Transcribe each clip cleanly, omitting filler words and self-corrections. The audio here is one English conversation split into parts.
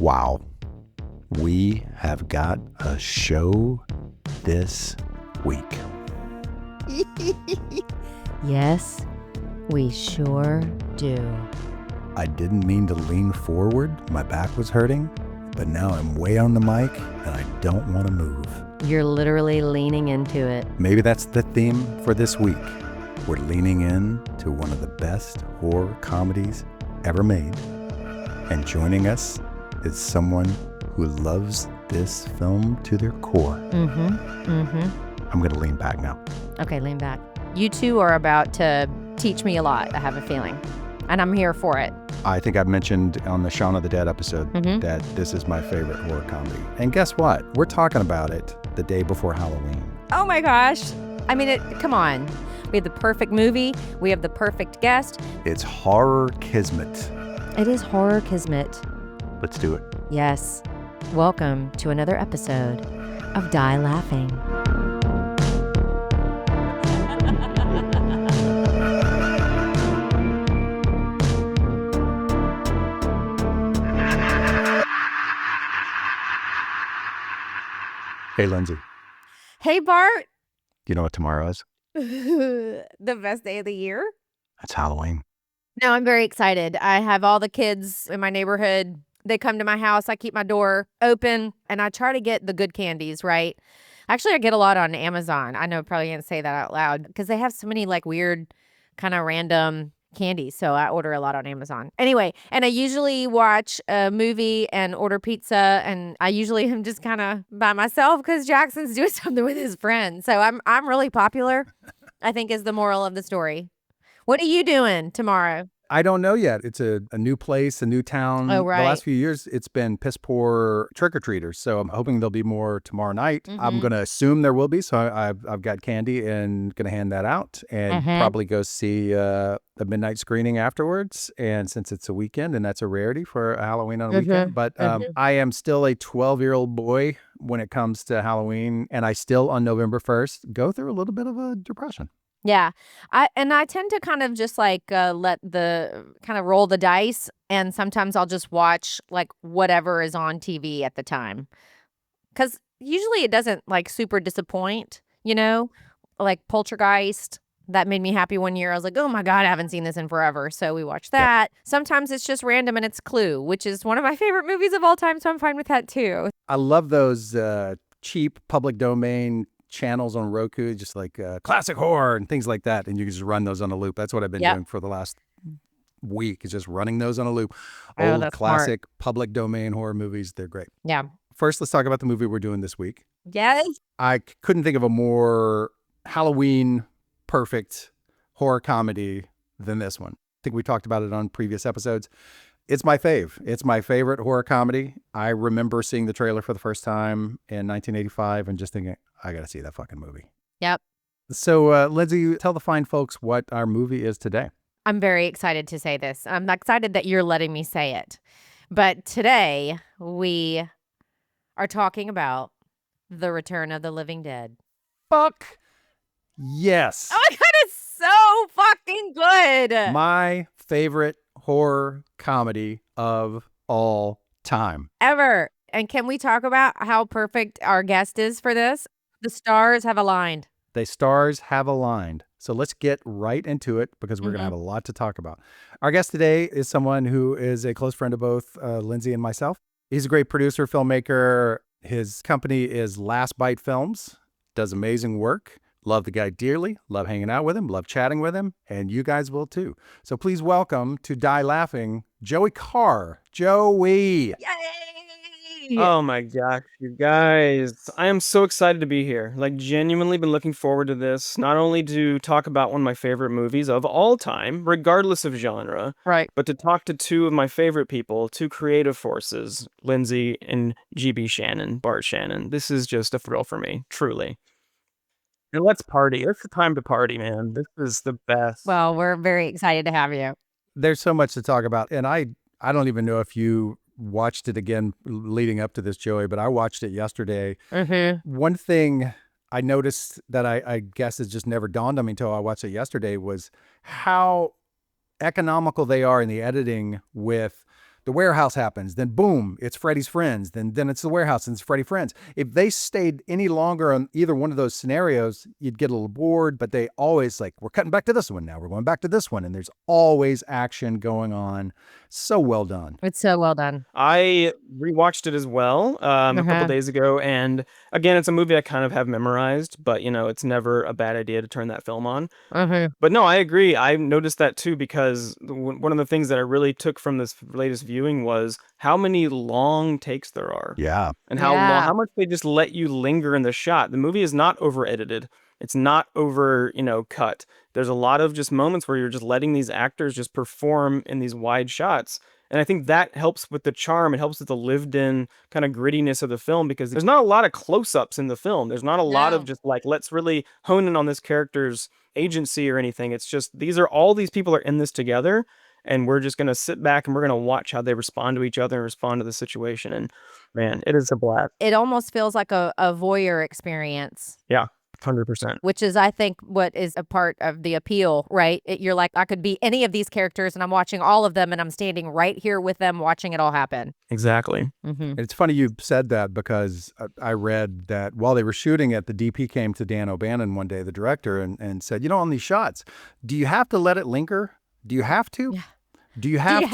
Wow. We have got a show this week. Yes, we sure do. I didn't mean to lean forward. My back was hurting, but now I'm way on the mic and I don't want to move. You're literally leaning into it. Maybe that's the theme for this week. We're leaning in to one of the best horror comedies ever made. And joining us is someone who loves this film to their core. I'm going to lean back now. Okay, lean back. You two are about to teach me a lot, I have a feeling. And I'm here for it. I think I've mentioned on the Shaun of the Dead episode that this is my favorite horror comedy. And guess what? We're talking about it the day before Halloween. Oh my gosh. I mean, come on. We have the perfect movie. We have the perfect guest. It's horror kismet. It is horror kismet. Let's do it. Yes. Welcome to another episode of Die Laughing. Hey, Lindsey. Hey, Bart. You know what tomorrow is? The best day of the year. It's Halloween. No, I'm very excited. I have all the kids in my neighborhood. They come to my house. I keep my door open and I try to get the good candies, right? Actually, I get a lot on Amazon. I know I probably can't say that out loud because they have so many like weird kind of random candies. So I order a lot on Amazon. Anyway, and I usually watch a movie and order pizza, and I usually am just kind of by myself because Jackson's doing something with his friends. So I'm really popular, I think is the moral of the story. What are you doing tomorrow? I don't know yet. It's a new place, a new town. Oh, right. The last few years, it's been piss poor trick-or-treaters. So I'm hoping there'll be more tomorrow night. I'm going to assume there will be. So I've got candy and going to hand that out and probably go see the midnight screening afterwards. And since it's a weekend and that's a rarity for a Halloween on a weekend. But I am still a 12-year-old boy when it comes to Halloween. And I still, on November 1st, go through a little bit of a depression. Yeah. I tend to kind of just like let the kind of roll the dice. And sometimes I'll just watch like whatever is on TV at the time. Because usually it doesn't like super disappoint, you know, like Poltergeist. That made me happy one year. I was like, oh my God, I haven't seen this in forever. So we watched that. Yep. Sometimes it's just random and it's Clue, which is one of my favorite movies of all time. So I'm fine with that too. I love those cheap public domain channels on Roku, just like classic horror and things like that. And you can just run those on a loop. That's what I've been doing for the last week, is just running those on a loop. Old classic public domain horror movies. They're great. Yeah. First, let's talk about the movie we're doing this week. Yes. I couldn't think of a more Halloween perfect horror comedy than this one. I think we talked about it on previous episodes. It's my fave. It's my favorite horror comedy. I remember seeing the trailer for the first time in 1985 and just thinking, I got to see that fucking movie. Yep. So, Lindsey, tell the fine folks what our movie is today. I'm very excited to say this. I'm excited that you're letting me say it. But today, we are talking about The Return of the Living Dead. Fuck yes. Oh my God, it's so fucking good. My favorite horror comedy of all time. Ever. And can we talk about how perfect our guest is for this? The stars have aligned. The stars have aligned. So let's get right into it because we're going to have a lot to talk about. Our guest today is someone who is a close friend of both Lindsey and myself. He's a great producer, filmmaker. His company is Last Bite Films. Does amazing work. Love the guy dearly. Love hanging out with him. Love chatting with him. And you guys will too. So please welcome to Die Laughing, Joey Carr. Joey. Yay! Oh my gosh, you guys. I am so excited to be here. Like, genuinely been looking forward to this. Not only to talk about one of my favorite movies of all time, regardless of genre, right, but to talk to two of my favorite people, two creative forces, Lindsey and GB Shannon, Bart Shannon. This is just a thrill for me, truly. And let's party. It's the time to party, man. This is the best. Well, we're very excited to have you. There's so much to talk about. And I don't even know if you watched it again leading up to this, Joey, but I watched it yesterday. One thing I noticed that I guess it just never dawned on me until I watched it yesterday was how economical they are in the editing with the warehouse happens, then boom, it's Freddy's friends, then it's the warehouse and it's Freddy friends. If they stayed any longer on either one of those scenarios, you'd get a little bored, but they always like, we're cutting back to this one now, we're going back to this one, and there's always action going on. So well done. It's so well done. I rewatched it as well a couple days ago, and again, it's a movie I kind of have memorized, but it's never a bad idea to turn that film on. But no, I agree. I noticed that too, because one of the things that I really took from this latest viewing was how many long takes there are. Yeah. And how much they just let you linger in the shot. The movie is not over edited. It's not over, cut. There's a lot of just moments where you're just letting these actors just perform in these wide shots. And I think that helps with the charm. It helps with the lived in kind of grittiness of the film, because there's not a lot of close-ups in the film. There's not a lot of just like, let's really hone in on this character's agency or anything. It's just, all these people are in this together, and we're just going to sit back and we're going to watch how they respond to each other and respond to the situation. And man, it is a blast. It almost feels like a voyeur experience. Yeah. 100%. Which is, I think, what is a part of the appeal, right? You're like, I could be any of these characters and I'm watching all of them and I'm standing right here with them watching it all happen. Exactly. It's funny you said that, because I read that while they were shooting it, the DP came to Dan O'Bannon one day, the director, and said, on these shots, do you have to let it linger? Do you have to? Yeah. Do you have to?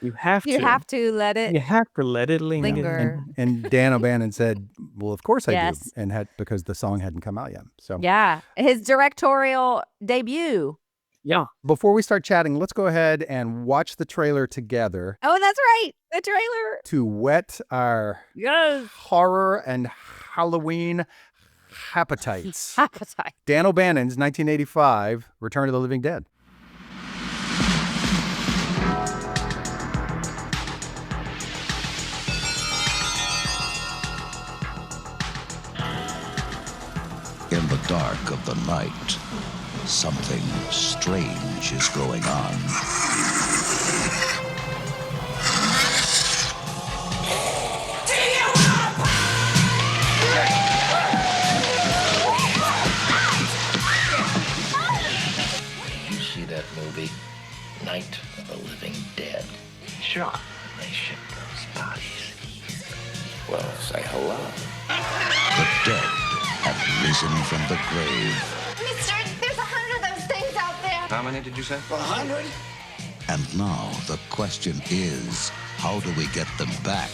You have to. You have to let it. You have to let it linger. And Dan O'Bannon said, well, of course I do. And because the song hadn't come out yet. So yeah, his directorial debut. Yeah. Before we start chatting, let's go ahead and watch the trailer together. Oh, that's right. The trailer. To whet our horror and Halloween appetites. Dan O'Bannon's 1985 Return of the Living Dead. In the dark of the night, something strange is going on. You see that movie, Night of the Living Dead? Sure. They ship those bodies. Well, say hello. The dead have risen from the grave. Mister, there's 100 of those things out there. How many did you say? 100. And now the question is, how do we get them back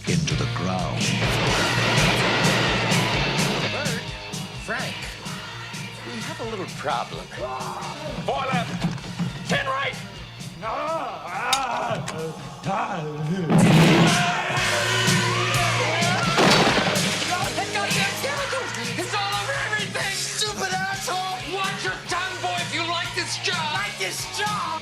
into the ground? Bert, Frank, we have a little problem. 4 left, 10 right. It's all over everything, stupid asshole! Watch your tongue, boy, if you like this job! Like this job!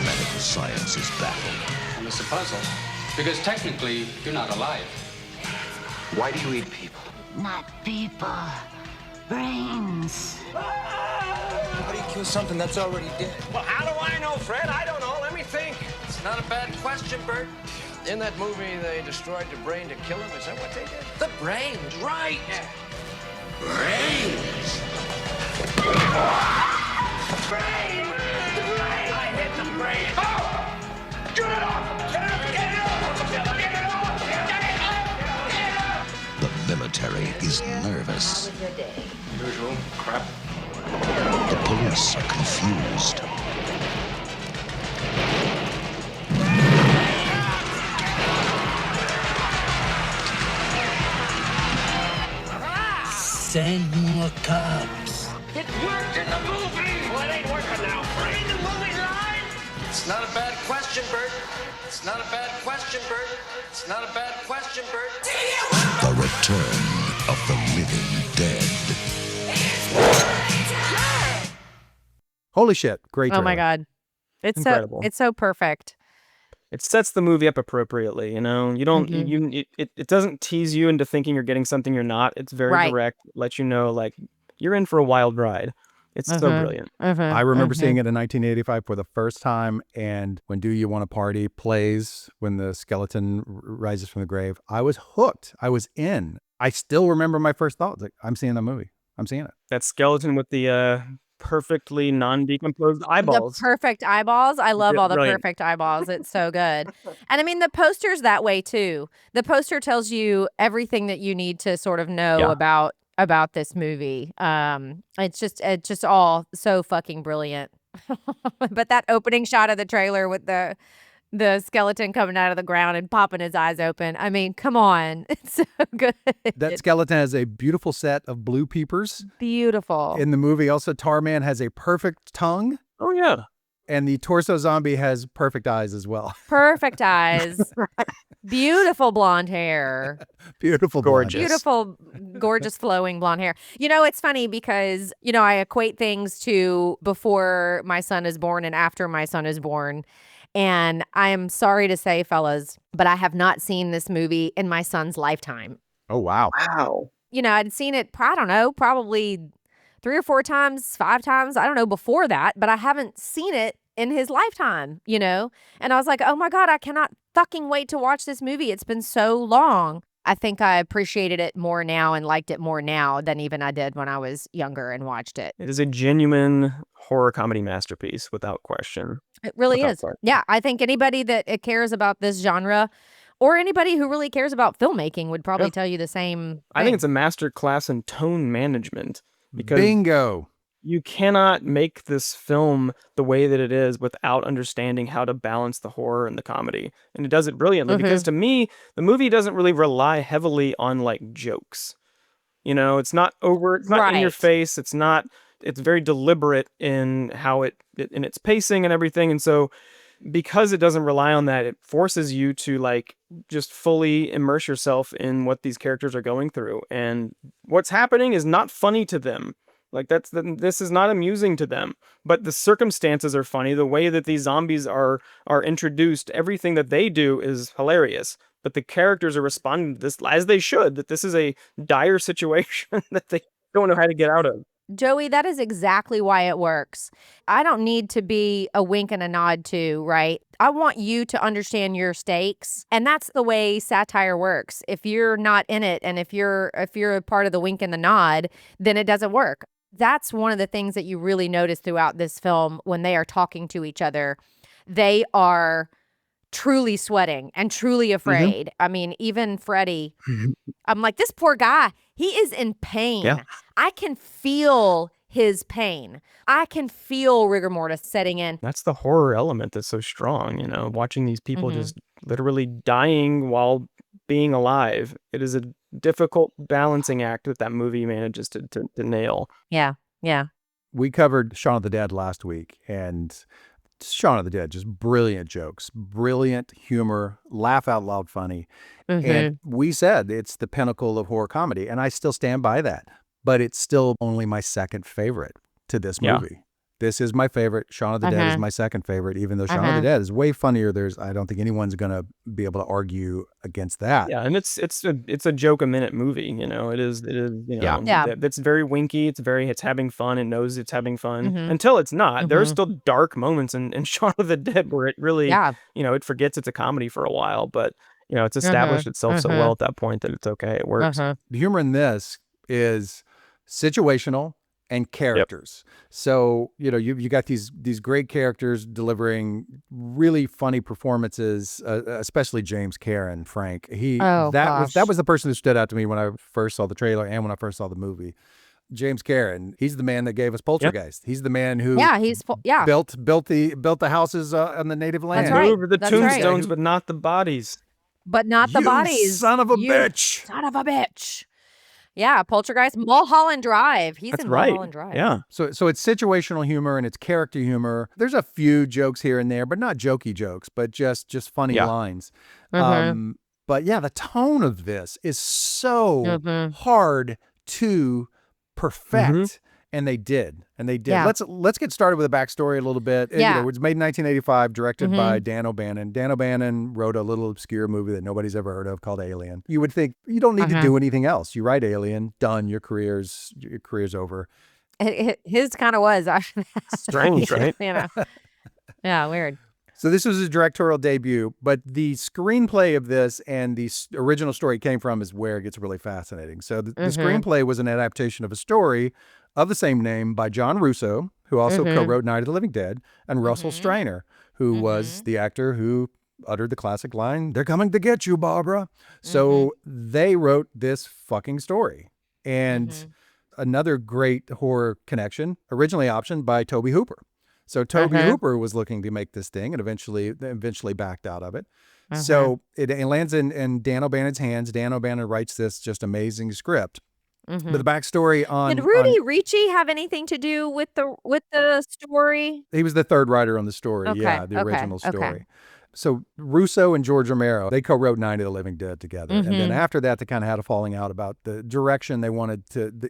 Medical science is baffled. And it's a puzzle, because technically, you're not alive. Why do you eat people? Not people. Brains. How do you kill something that's already dead? Well, how do I know, Fred? I don't know. Let me think. It's not a bad question, Bert. In that movie, they destroyed the brain to kill him. Is that what they did? The brains, right? Brains! Brain! The brain! I hit the brain! Oh! Get it off! Get it off! Get it off! Get it off! Get it off! Get it off! The military is nervous. Usual crap. The police are confused. Send more cops. It worked in the movie! Well, it ain't working now. Brain the movie line! It's not a bad question, Bert. It's not a bad question, Bert. It's not a bad question, Bert. The return of the living dead. Holy shit. Great Oh trailer. my God. It's Incredible. it's so perfect. It sets the movie up appropriately, You don't it doesn't tease you into thinking you're getting something you're not. It's very Right. direct, let you know like you're in for a wild ride. It's so brilliant. I remember seeing it in 1985 for the first time, and when Do You Want to Party plays, when the skeleton rises from the grave, I was hooked. I was in. I still remember my first thought. Like, I'm seeing that movie. I'm seeing it. That skeleton with the perfectly non-decomposed eyeballs. The perfect eyeballs. I love all the Brilliant. perfect eyeballs. It's so good. And I mean, the poster's that way too. The poster tells you everything that you need to sort of know about this movie. It's just all so fucking brilliant. But that opening shot of the trailer with the skeleton coming out of the ground and popping his eyes open. I mean, come on. It's so good. That skeleton has a beautiful set of blue peepers. Beautiful. In the movie, also, Tarman has a perfect tongue. Oh, yeah. And the torso zombie has perfect eyes as well. Perfect eyes. Beautiful blonde hair. Beautiful, gorgeous. Beautiful, gorgeous, flowing blonde hair. You know, it's funny because, you know, I equate things to before my son is born and after my son is born. And I am sorry to say, fellas, but I have not seen this movie in my son's lifetime. Oh, wow. Wow. You know, I'd seen it, I don't know, probably 3 or 4 times, 5 times, I don't know, before that, but I haven't seen it in his lifetime, you know? And I was like, oh my God, I cannot fucking wait to watch this movie. It's been so long. I think I appreciated it more now and liked it more now than even I did when I was younger and watched it. It is a genuine horror comedy masterpiece, without question. It really Without is. question. Yeah, I think anybody that cares about this genre or anybody who really cares about filmmaking would probably tell you the same thing. I think it's a master class in tone management because Bingo. you cannot make this film the way that it is without understanding how to balance the horror and the comedy. And it does it brilliantly because to me, the movie doesn't really rely heavily on like jokes. You know, it's not over, it's not in your face. It's very deliberate in how in its pacing and everything. And so because it doesn't rely on that, it forces you to like just fully immerse yourself in what these characters are going through. And what's happening is not funny to them. Like this is not amusing to them, but the circumstances are funny. The way that these zombies are introduced, everything that they do is hilarious. But the characters are responding to this as they should. That this is a dire situation that they don't know how to get out of. Joey, that is exactly why it works. I don't need to be a wink and a nod to, right? I want you to understand your stakes. And that's the way satire works. If you're not in it and if you're a part of the wink and the nod, then it doesn't work. That's one of the things that you really notice throughout this film when they are talking to each other. They are truly sweating and truly afraid. I mean, even Freddie, I'm like, this poor guy, he is in pain. Yeah. I can feel his pain. I can feel rigor mortis setting in. That's the horror element that's so strong, you know, watching these people just literally dying while being alive. It is a difficult balancing act that movie manages to nail. Yeah, yeah. We covered Shaun of the Dead last week, and Shaun of the Dead, just brilliant jokes, brilliant humor, laugh out loud funny. And we said it's the pinnacle of horror comedy, and I still stand by that. But it's still only my second favorite to this movie. This is my favorite. Shaun of the Dead is my second favorite, even though Shaun of the Dead is way funnier. I don't think anyone's going to be able to argue against that. Yeah, and it's a joke a minute movie, you know. It is you know. Yeah. It's very winky, it's having fun, it knows it's having fun until it's not. There's still dark moments in Shaun of the Dead where it really you know, it forgets it's a comedy for a while, but you know, it's established itself so well at that point that it's okay. It works. The humor in this is situational and characters. So, you know, you got these great characters delivering really funny performances, especially James Carr and Frank. That was the person who stood out to me when I first saw the trailer and when I first saw the movie. James Carr, he's the man that gave us Poltergeist. He's the man who built the houses on the native land. That's right. Move the tombstones, but not the bodies. But not the bodies. Son of a bitch. Son of a bitch. Yeah, Poltergeist, Mulholland Drive. He's in Mulholland Drive. Yeah. So it's situational humor and it's character humor. There's a few jokes here and there, but not jokey jokes, but just funny lines. But yeah, the tone of this is so hard to perfect. And they did. Yeah. Let's get started with a backstory a little bit. Yeah. You know, it was made in 1985, directed by Dan O'Bannon. Dan O'Bannon wrote a little obscure movie that nobody's ever heard of called Alien. You would think you don't need to do anything else. You write Alien, done. Your career's over. His kind of was. Strange, right? Yeah, weird. So this was his directorial debut, but the screenplay of this and the original story it came from is where it gets really fascinating. So the screenplay was an adaptation of a story of the same name by John Russo, who also co-wrote Night of the Living Dead, and Russell Strainer, who was the actor who uttered the classic line, "They're coming to get you, Barbara." So they wrote this fucking story. And another great horror connection, originally optioned by Tobe Hooper. So Tobe Hooper was looking to make this thing and eventually backed out of it. So it lands in Dan O'Bannon's hands. Dan O'Bannon writes this just amazing script. But the backstory on... Did Rudy Ricci have anything to do with the story? He was the third writer on the story. Okay, Yeah, the original story. okay. So Russo and George Romero, they co-wrote Night of the Living Dead together. And then after that, they kind of had a falling out about the direction they wanted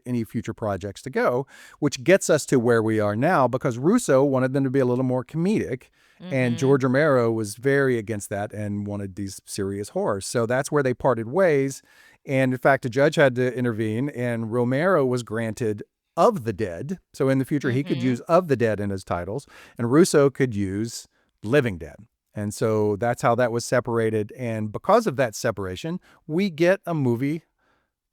any future projects to go, which gets us to where we are now because Russo wanted them to be a little more comedic. And George Romero was very against that and wanted these serious horrors. So that's where they parted ways. And in fact, a judge had to intervene and Romero was granted Of the Dead. So in the future, he could use Of the Dead in his titles and Russo could use Living Dead. And so that's how that was separated. And because of that separation, we get a movie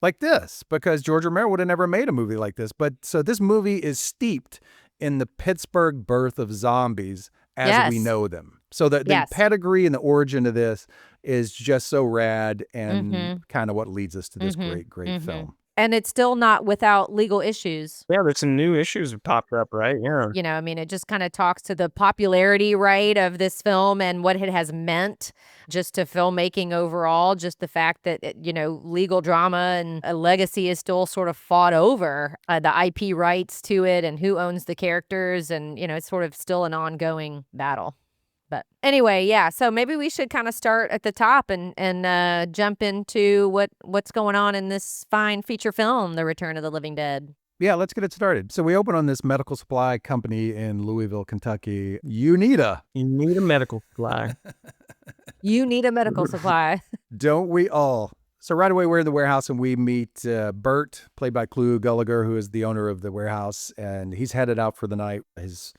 like this because George Romero would have never made a movie like this. But so this movie is steeped in the Pittsburgh birth of zombies as we know them. So the pedigree and the origin of this is just so rad and kind of what leads us to this great film. And it's still not without legal issues. Yeah, there's some new issues that popped up, right? Yeah. You know, I mean, it just kind of talks to the popularity, right, of this film and what it has meant just to filmmaking overall. Just the fact that, legal drama and a legacy is still sort of fought over the IP rights to it and who owns the characters. And, it's sort of still an ongoing battle. But anyway, yeah, so maybe we should kind of start at the top and jump into what's going on in this fine feature film, The Return of the Living Dead. Yeah, let's get it started. So we open on this medical supply company in Louisville, Kentucky. You need a medical supply. You need a medical supply. Don't we all? So right away, we're in the warehouse and we meet Bart, played by Clu Gulliger, who is the owner of the warehouse. And he's headed out for the night. His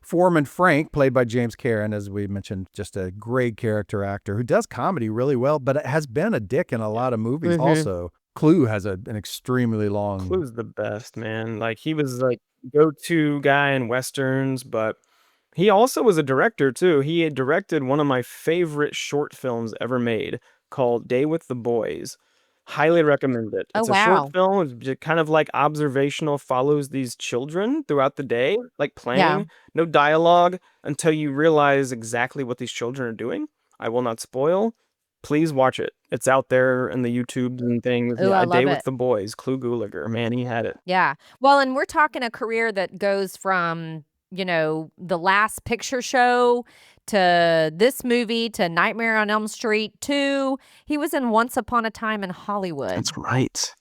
foreman, Frank, played by James Karen, as we mentioned, just a great character actor who does comedy really well, but has been a dick in a lot of movies also. Clu has an extremely long... Clu's the best, man. Like, he was like go-to guy in Westerns, but he also was a director, too. He had directed one of my favorite short films ever made called Day with the Boys. Highly recommend it. It's a short film. It's just kind of like observational, follows these children throughout the day, like playing, no dialogue until you realize exactly what these children are doing. I will not spoil. Please watch it. It's out there in the YouTube and things. Ooh, I love Day it. with the Boys, Clu Gulager. Man, he had it. Yeah. Well, and we're talking a career that goes from, The Last Picture Show to this movie to Nightmare on Elm Street 2. He was in Once Upon a Time in Hollywood. That's right.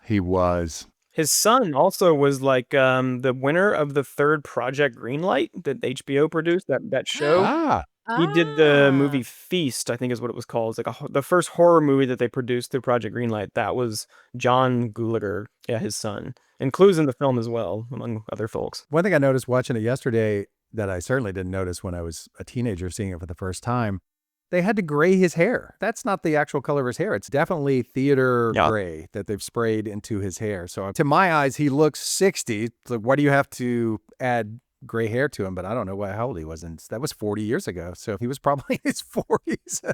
He was. His son also was like the winner of the third Project Greenlight that HBO produced, that show. He did the movie Feast, I think is what it was called. It's like the first horror movie that they produced through Project Greenlight. That was John Gulager, his son. And Clu's in the film as well, among other folks. One thing I noticed watching it yesterday that I certainly didn't notice when I was a teenager seeing it for the first time, they had to gray his hair. That's not the actual color of his hair. It's definitely theater gray that they've sprayed into his hair. So to my eyes, he looks 60. It's like, why do you have to add gray hair to him? But I don't know how old he was. And that was 40 years ago. So he was probably in his 40s.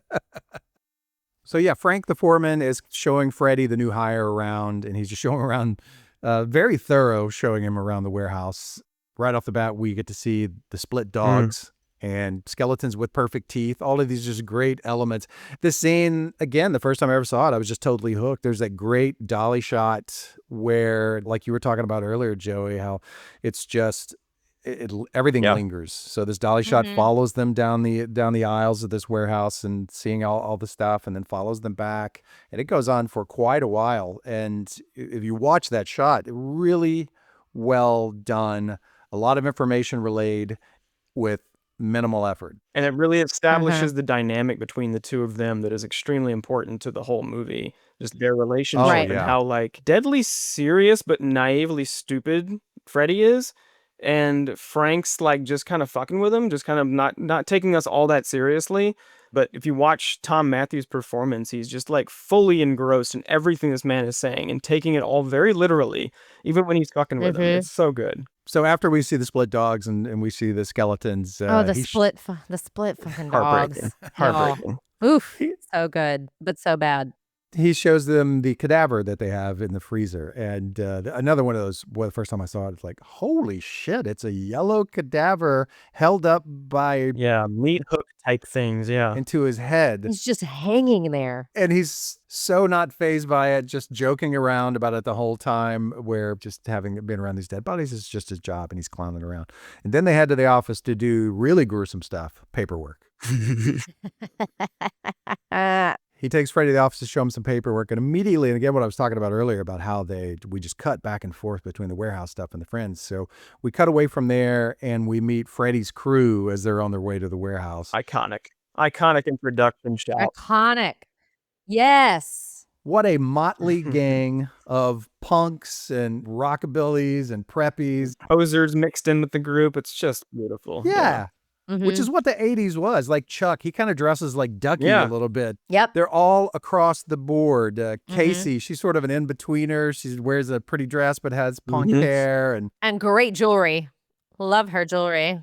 So yeah, Frank the foreman is showing Freddie, the new hire, around. And he's just showing around, very thorough, showing him around the warehouse. Right off the bat, we get to see the split dogs and skeletons with perfect teeth. All of these just great elements. This scene, again, the first time I ever saw it, I was just totally hooked. There's that great dolly shot where, like you were talking about earlier, Joey, how it's just... everything lingers. So this dolly shot follows them down the aisles of this warehouse and seeing all the stuff, and then follows them back. And it goes on for quite a while. And if you watch that shot, really well done. A lot of information relayed with minimal effort. And it really establishes the dynamic between the two of them that is extremely important to the whole movie. Just their relationship and how like deadly serious but naively stupid Freddy is. And Frank's like just kind of fucking with him, just kind of not taking us all that seriously. But if you watch Tom Matthews' performance, he's just like fully engrossed in everything this man is saying and taking it all very literally, even when he's fucking with him. It's so good. So after we see the split dogs and we see the skeletons, the split fucking dogs. Heartbreaking. Oh, oof, so good, but so bad. he shows them the cadaver that they have in the freezer. And another one of those, the first time I saw it, it's like, holy shit, it's a yellow cadaver held up by... Yeah, meat hook type things, yeah. Into his head. He's just hanging there. And he's so not fazed by it, just joking around about it the whole time, where just having been around these dead bodies is just his job, and he's clowning around. And then they head to the office to do really gruesome stuff, paperwork. He takes Freddy to the office to show him some paperwork, and immediately, and again, what I was talking about earlier about how we just cut back and forth between the warehouse stuff and the friends. So we cut away from there, and we meet Freddy's crew as they're on their way to the warehouse. Iconic introduction shot. Iconic. Yes. What a motley gang of punks and rockabillys and preppies. Posers mixed in with the group. It's just beautiful. Yeah. Mm-hmm. Which is what the 80s was. Like Chuck, he kind of dresses like Ducky a little bit. Yep. They're all across the board. Casey, she's sort of an in-betweener. She wears a pretty dress but has punk hair. And great jewelry. Love her jewelry.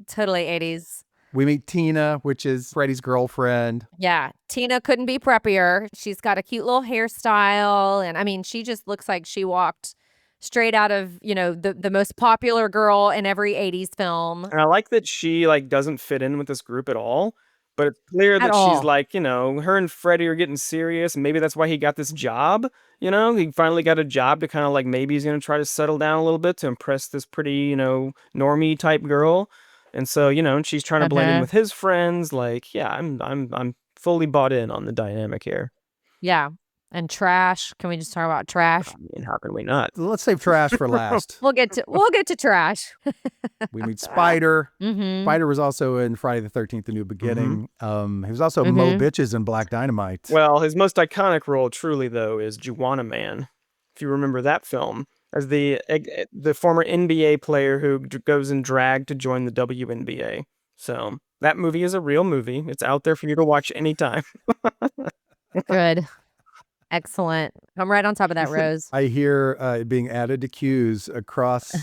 Totally 80s. We meet Tina, which is Freddy's girlfriend. Yeah. Tina couldn't be preppier. She's got a cute little hairstyle. And I mean, she just looks like she walked straight out of, the most popular girl in every 80s film. And I like that she doesn't fit in with this group at all, but it's clear that she's her and Freddy are getting serious, and maybe that's why he got this job. He finally got a job to kind of maybe he's going to try to settle down a little bit to impress this pretty, normie type girl. And so, and she's trying to blend in with his friends. I'm fully bought in on the dynamic here. Yeah. And Trash. Can we just talk about Trash? I mean, how can we not? Let's save Trash for last. We'll get to Trash. We meet Spider. Mm-hmm. Spider was also in Friday the 13th, The New Beginning. He was also Mo Bitches in Black Dynamite. Well, his most iconic role, truly, though, is Juwanna Man. If you remember that film, as the former NBA player who goes in drag to join the WNBA. So that movie is a real movie. It's out there for you to watch anytime. Good. Excellent. I'm right on top of that, Rose. I hear it being added to queues across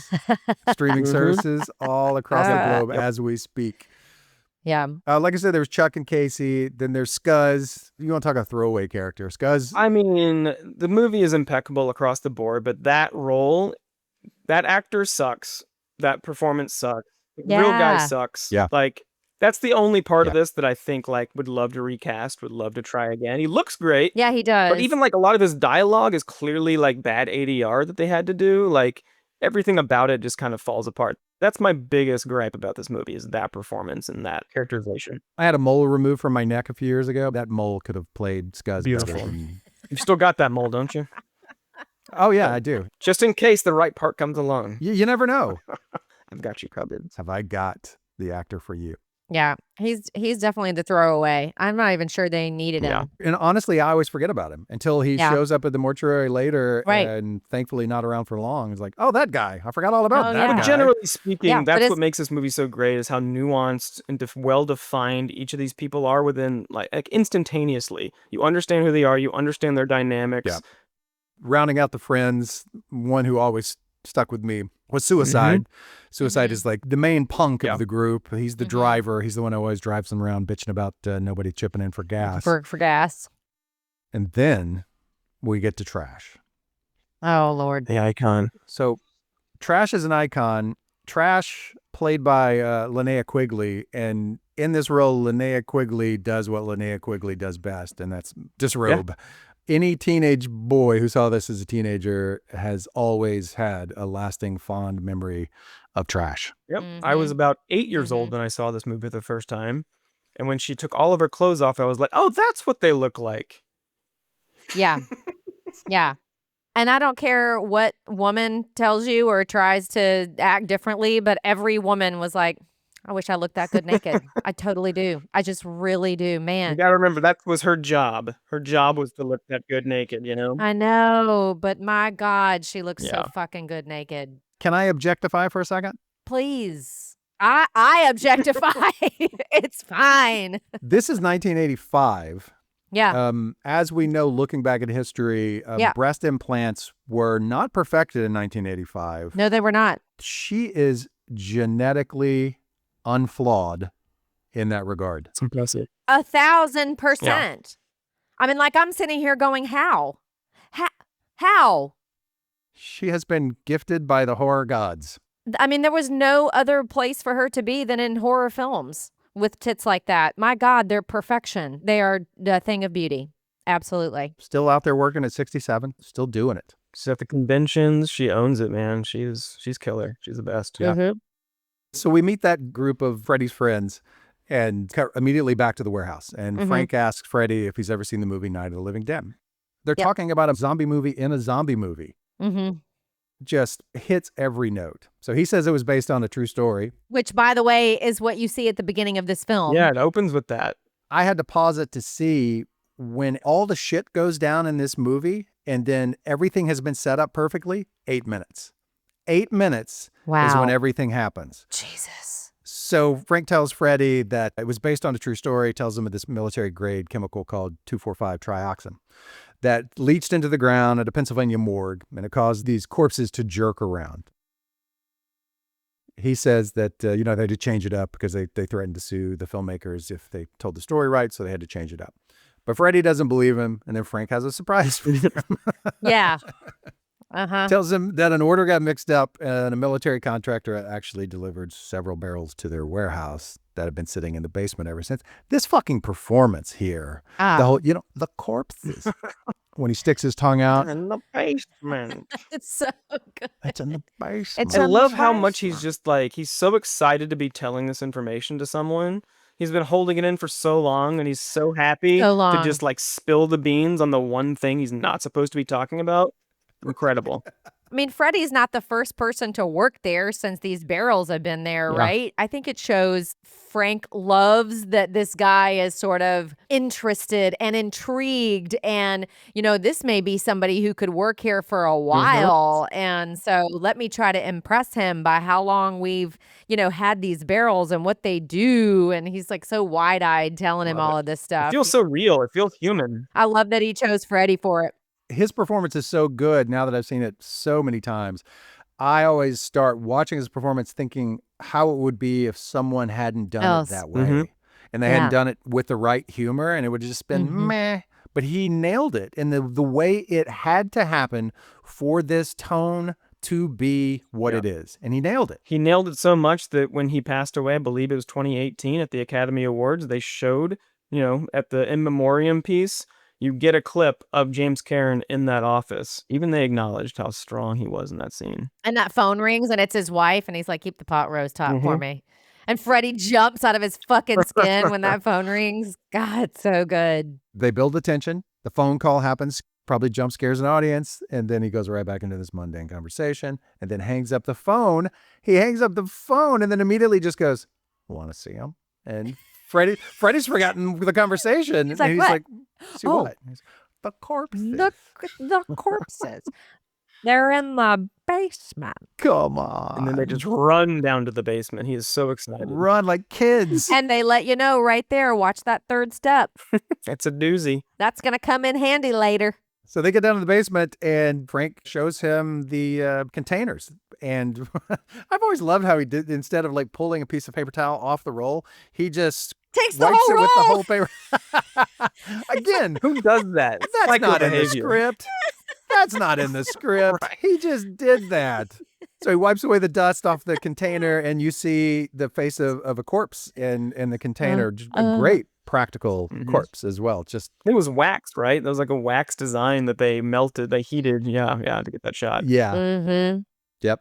streaming services all across the globe as we speak. Yeah. Like I said, there's Chuck and Casey. Then there's Scuzz. You want to talk a throwaway character. Scuzz. I mean, the movie is impeccable across the board, but that role, that actor sucks. That performance sucks. The real guy sucks. Yeah. That's the only part of this that I think would love to recast, would love to try again. He looks great. Yeah, he does. But even a lot of his dialogue is clearly bad ADR that they had to do. Everything about it just kind of falls apart. That's my biggest gripe about this movie, is that performance and that characterization. I had a mole removed from my neck a few years ago. That mole could have played Scuzz. Beautiful. You've still got that mole, don't you? Oh, yeah, I do. Just in case the right part comes along. You never know. I've got you covered. Have I got the actor for you? Yeah, he's definitely the throwaway. I'm not even sure they needed him. And honestly, I always forget about him until he shows up at the mortuary later, and thankfully not around for long. It's like, oh, that guy. I forgot all about that guy. Generally speaking, that's what makes this movie so great, is how nuanced and well-defined each of these people are within, instantaneously. You understand who they are. You understand their dynamics. Yeah. Rounding out the friends, one who always stuck with me was Suicide. Suicide is the main punk of the group. He's the driver. He's the one who always drives them around bitching about nobody chipping in for gas. For gas. And then we get to Trash. Oh, Lord. The icon. So Trash is an icon. Trash, played by Linnea Quigley. And in this role, Linnea Quigley does what Linnea Quigley does best, and that's disrobe. Yeah. Any teenage boy who saw this as a teenager has always had a lasting fond memory of Trash. Yep. I was about 8 years old when I saw this movie the first time. And when she took all of her clothes off, I was like, oh, that's what they look like. Yeah. Yeah. And I don't care what woman tells you or tries to act differently, but every woman was like, I wish I looked that good naked. I totally do. I just really do, man. You gotta remember, that was her job. Her job was to look that good naked, I know, but my God, she looks so fucking good naked. Can I objectify for a second? Please. I objectify. It's fine. This is 1985. Yeah. As we know, looking back at history, breast implants were not perfected in 1985. No, they were not. She is genetically unflawed in that regard. It's impressive. 1,000%. Yeah. I mean, like, I'm sitting here going, how? How? She has been gifted by the horror gods. I mean, there was no other place for her to be than in horror films with tits like that. My God, they're perfection. They are a thing of beauty. Absolutely. Still out there working at 67, still doing it. She's at the conventions. She owns it, man. She's killer. She's the best. Yeah. Mm-hmm. So we meet that group of Freddie's friends and cut immediately back to the warehouse. And Frank asks Freddie if he's ever seen the movie Night of the Living Dead. They're talking about a zombie movie in a zombie movie. Mm-hmm. Just hits every note. So he says it was based on a true story. Which, by the way, is what you see at the beginning of this film. Yeah, it opens with that. I had to pause it to see when all the shit goes down in this movie and then everything has been set up perfectly, 8 minutes. 8 minutes is when everything happens. Jesus. So Frank tells Freddie that it was based on a true story, tells him of this military-grade chemical called 2,4,5-trioxin that leached into the ground at a Pennsylvania morgue, and it caused these corpses to jerk around. He says that, they had to change it up because they threatened to sue the filmmakers if they told the story right, so they had to change it up. But Freddie doesn't believe him, and then Frank has a surprise for him. Yeah. Tells him that an order got mixed up and a military contractor actually delivered several barrels to their warehouse that had been sitting in the basement ever since. This fucking performance here, the whole, the corpses, when he sticks his tongue out. In the basement. It's so good. It's in the basement. I love how much he's just like, he's so excited to be telling this information to someone. He's been holding it in for so long and he's so happy to just like spill the beans on the one thing he's not supposed to be talking about. Incredible. I mean, Freddie's not the first person to work there since these barrels have been there, right? I think it shows Frank loves that this guy is sort of interested and intrigued. And, this may be somebody who could work here for a while. And so let me try to impress him by how long we've, had these barrels and what they do. And he's like so wide-eyed telling him all of this stuff. It feels so real. It feels human. I love that he chose Freddie for it. His performance is so good now that I've seen it so many times. I always start watching his performance thinking how it would be if someone hadn't done it that way. And they hadn't done it with the right humor, and it would have just been meh. But he nailed it. And the way it had to happen for this tone to be what it is. And he nailed it. He nailed it so much that when he passed away, I believe it was 2018 at the Academy Awards, they showed, at the in memoriam piece, you get a clip of James Cairn in that office. Even they acknowledged how strong he was in that scene. And that phone rings and it's his wife and he's like, keep the pot roast hot for me. And Freddie jumps out of his fucking skin when that phone rings. God, so good. They build the tension. The phone call happens, probably jump scares an audience. And then he goes right back into this mundane conversation and then hangs up the phone. He hangs up the phone and then immediately just goes, want to see him? And Freddie's forgotten the conversation. He's like, and he's what? like, see what? He's, the corpses. The corpses. They're in the basement. Come on. And then they just run down to the basement. He is so excited. Run like kids. And they let you know right there, watch that third step. It's a doozy. That's going to come in handy later. So they get down to the basement and Frank shows him the containers. And I've always loved how he did, instead of like pulling a piece of paper towel off the roll, he just takes the wipes whole it roll with the whole paper. Again, who does that? That's not in the script. That's not in the script. Right. He just did that. So he wipes away the dust off the container and you see the face of a corpse in the container. A great practical corpse as well. Just it was waxed, right? That was like a wax design that they melted, they heated, to get that shot. Yeah. Yep.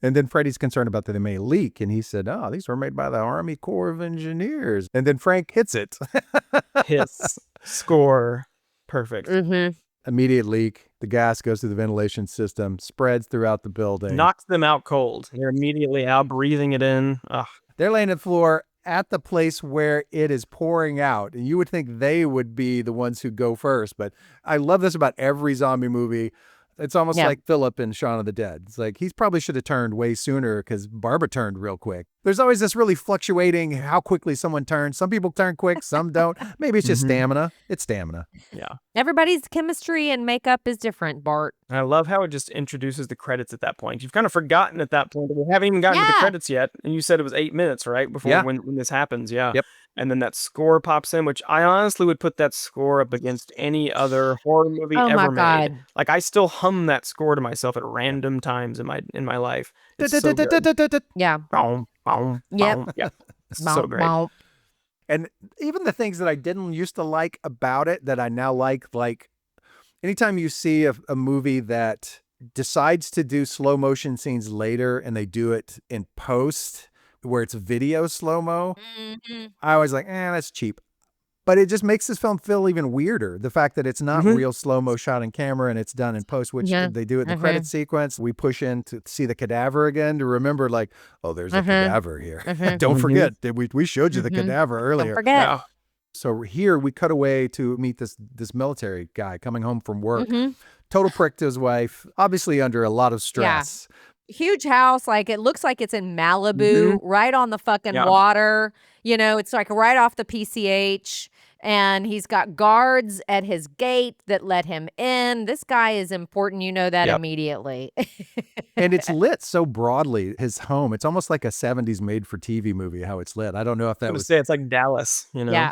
And then Freddie's concerned about that they may leak, and he said, "Oh, these were made by the Army Corps of Engineers." And then Frank hits it. Hits, score, perfect. Immediate leak. The gas goes through the ventilation system, spreads throughout the building, knocks them out cold. They're immediately out breathing it in. Ugh. They're laying on the floor at the place where it is pouring out. And you would think they would be the ones who go first. But I love this about every zombie movie. It's almost Yeah. like Philip in Shaun of the Dead. It's like he probably should have turned way sooner because Barbara turned real quick. There's always this really fluctuating how quickly someone turns. Some people turn quick, some don't. Maybe it's just stamina. It's stamina. Yeah. Everybody's chemistry and makeup is different, Bart. I love how it just introduces the credits at that point. You've kind of forgotten at that point that we haven't even gotten to the Yeah. credits yet. And you said it was 8 minutes, right? Before Yeah. when this happens. Yeah. Yep. And then that score pops in, which I honestly would put that score up against any other horror movie Oh my ever made. God. Like I still hum that score to myself at random times in my life. It's so good. Yeah. Boom, boom, Yep. boom. Yeah. It's so Bonk, great. bonk. And even the things that I didn't used to like about it that I now like anytime you see a movie that decides to do slow motion scenes later and they do it in post where it's video slow-mo, I always like, that's cheap. But it just makes this film feel even weirder. The fact that it's not real slow-mo shot in camera and it's done in post, which they do it in the credit sequence. We push in to see the cadaver again to remember like, oh, there's a cadaver here. Don't forget that we showed you the cadaver earlier. Don't forget. Yeah. So here we cut away to meet this military guy coming home from work. Total prick to his wife, obviously under a lot of stress. Huge house, like it looks like it's in Malibu, right on the fucking water. You know, it's like right off the PCH. And he's got guards at his gate that let him in. This guy is important. You know that immediately. And it's lit so broadly, his home. It's almost like a 70s made-for-TV movie, how it's lit. I don't know if that I was was... say it's like Dallas, you know? Yeah.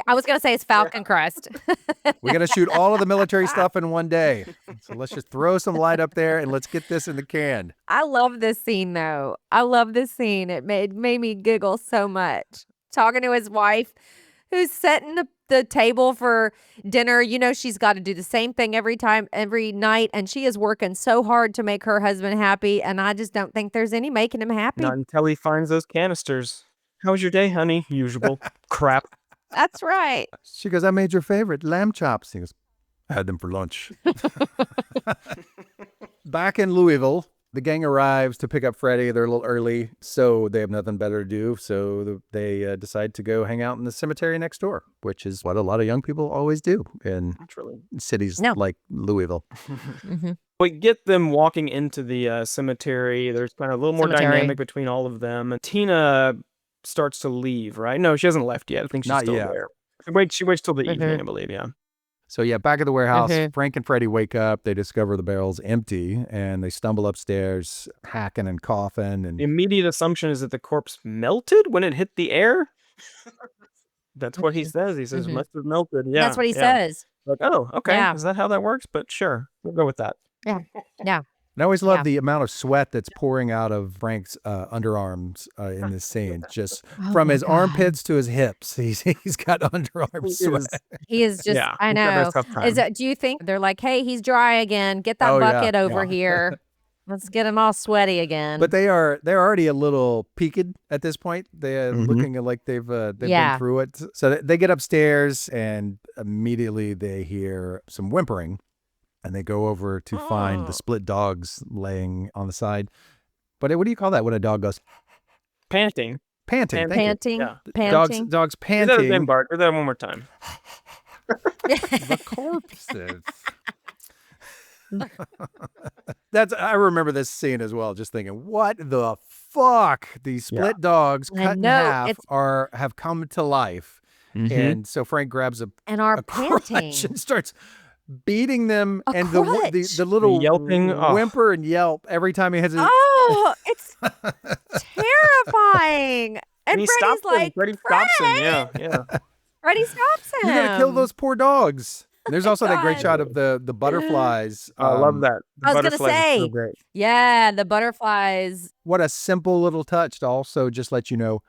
I was going to say it's Falcon Crest. We got to shoot all of the military stuff in one day. So let's just throw some light up there and let's get this in the can. I love this scene, though. I love this scene. It made me giggle so much. Talking to his wife, who's setting the table for dinner. You know, she's got to do the same thing every night. And she is working so hard to make her husband happy. And I just don't think there's any making him happy. Not until he finds those canisters. How was your day, honey? Usual crap. That's right. She goes, I made your favorite, lamb chops. He goes, I had them for lunch. Back in Louisville, the gang arrives to pick up Freddie. They're a little early, so they have nothing better to do. So they decide to go hang out in the cemetery next door, which is what a lot of young people always do in cities like Louisville. We get them walking into the cemetery. There's kind of a little more dynamic between all of them. And Tina starts to leave, right? No, she hasn't left yet. I think she's Not still yet. there. She waits till the evening, I believe, yeah. So yeah, back at the warehouse, Frank and Freddie wake up. They discover the barrel's empty, and they stumble upstairs, hacking and coughing. And the immediate assumption is that the corpse melted when it hit the air. That's what he says. He says, must have melted. Yeah, that's what he says. Like, oh, okay. Yeah. Is that how that works? But sure, we'll go with that. Yeah. Yeah. And I always love the amount of sweat that's pouring out of Frank's underarms in this scene. Just from his armpits to his hips, he's got underarm sweat. He is just, I know. Do you think they're like, hey, he's dry again. Get that bucket over here. Let's get him all sweaty again. But they're already a little peaked at this point. They're looking like they've been through it. So they get upstairs and immediately they hear some whimpering. And they go over to find the split dogs laying on the side. But what do you call that when a dog goes? Panting. Panting. Panting. Yeah. Panting. Dogs panting. Do that again, Bart. Do that one more time. The corpses. I remember this scene as well, just thinking, what the fuck? These split dogs cut in half have come to life. And so Frank grabs a panting crutch and starts beating them, and the little yelping, whimper and yelp every time he has a... Oh, it's terrifying. And he Freddie's stops like, him. Freddie stops him. Yeah. Freddie stops him. You're gonna kill those poor dogs. And there's also that great shot of the butterflies. I love that. I was gonna say, so great. Yeah, the butterflies. What a simple little touch to also just let you know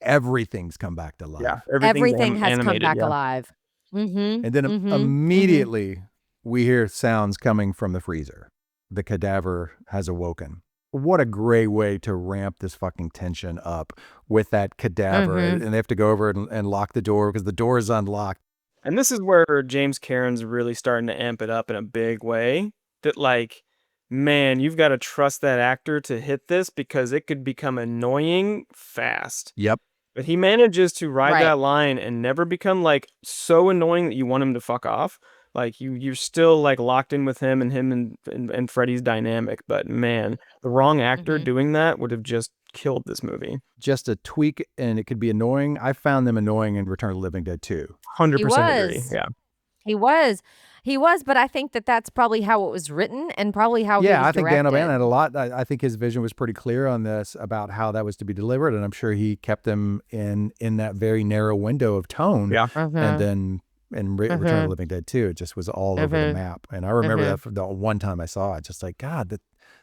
everything's come back to life. Yeah, everything has animated, come back alive. And then immediately we hear sounds coming from the freezer. The cadaver has awoken. What a great way to ramp this fucking tension up with that cadaver. And they have to go over and lock the door because the door is unlocked. And this is where James Cameron's really starting to amp it up in a big way. That like, man, you've got to trust that actor to hit this because it could become annoying fast. Yep. But he manages to ride that line and never become like so annoying that you want him to fuck off, Like you're still like locked in with him and Freddy's dynamic. But man, the wrong actor doing that would have just killed this movie. Just a tweak, and it could be annoying. I found them annoying in Return of the Living Dead too. 100% agree. Yeah. He was, but I think that that's probably how it was written and probably how he was I think Dan directed. O'Bannon had a lot. I think his vision was pretty clear on this about how that was to be delivered, and I'm sure he kept them in that very narrow window of tone. Yeah. And then in Return of the Living Dead 2, it just was all over the map. And I remember that from the one time I saw it, just like, God,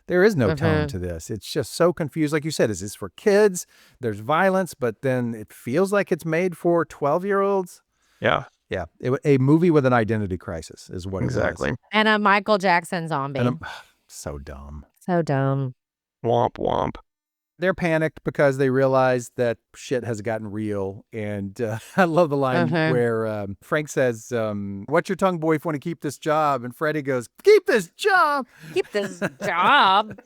there is no tone to this. It's just so confused. Like you said, is this for kids? There's violence, but then it feels like it's made for 12-year-olds. Yeah. Yeah. A movie with an identity crisis is what Exactly. it was. And a Michael Jackson zombie. And so dumb. So dumb. Womp womp. They're panicked because they realize that shit has gotten real. And I love the line where Frank says, what's your tongue, boy, if you want to keep this job? And Freddie goes, keep this job. Keep this job.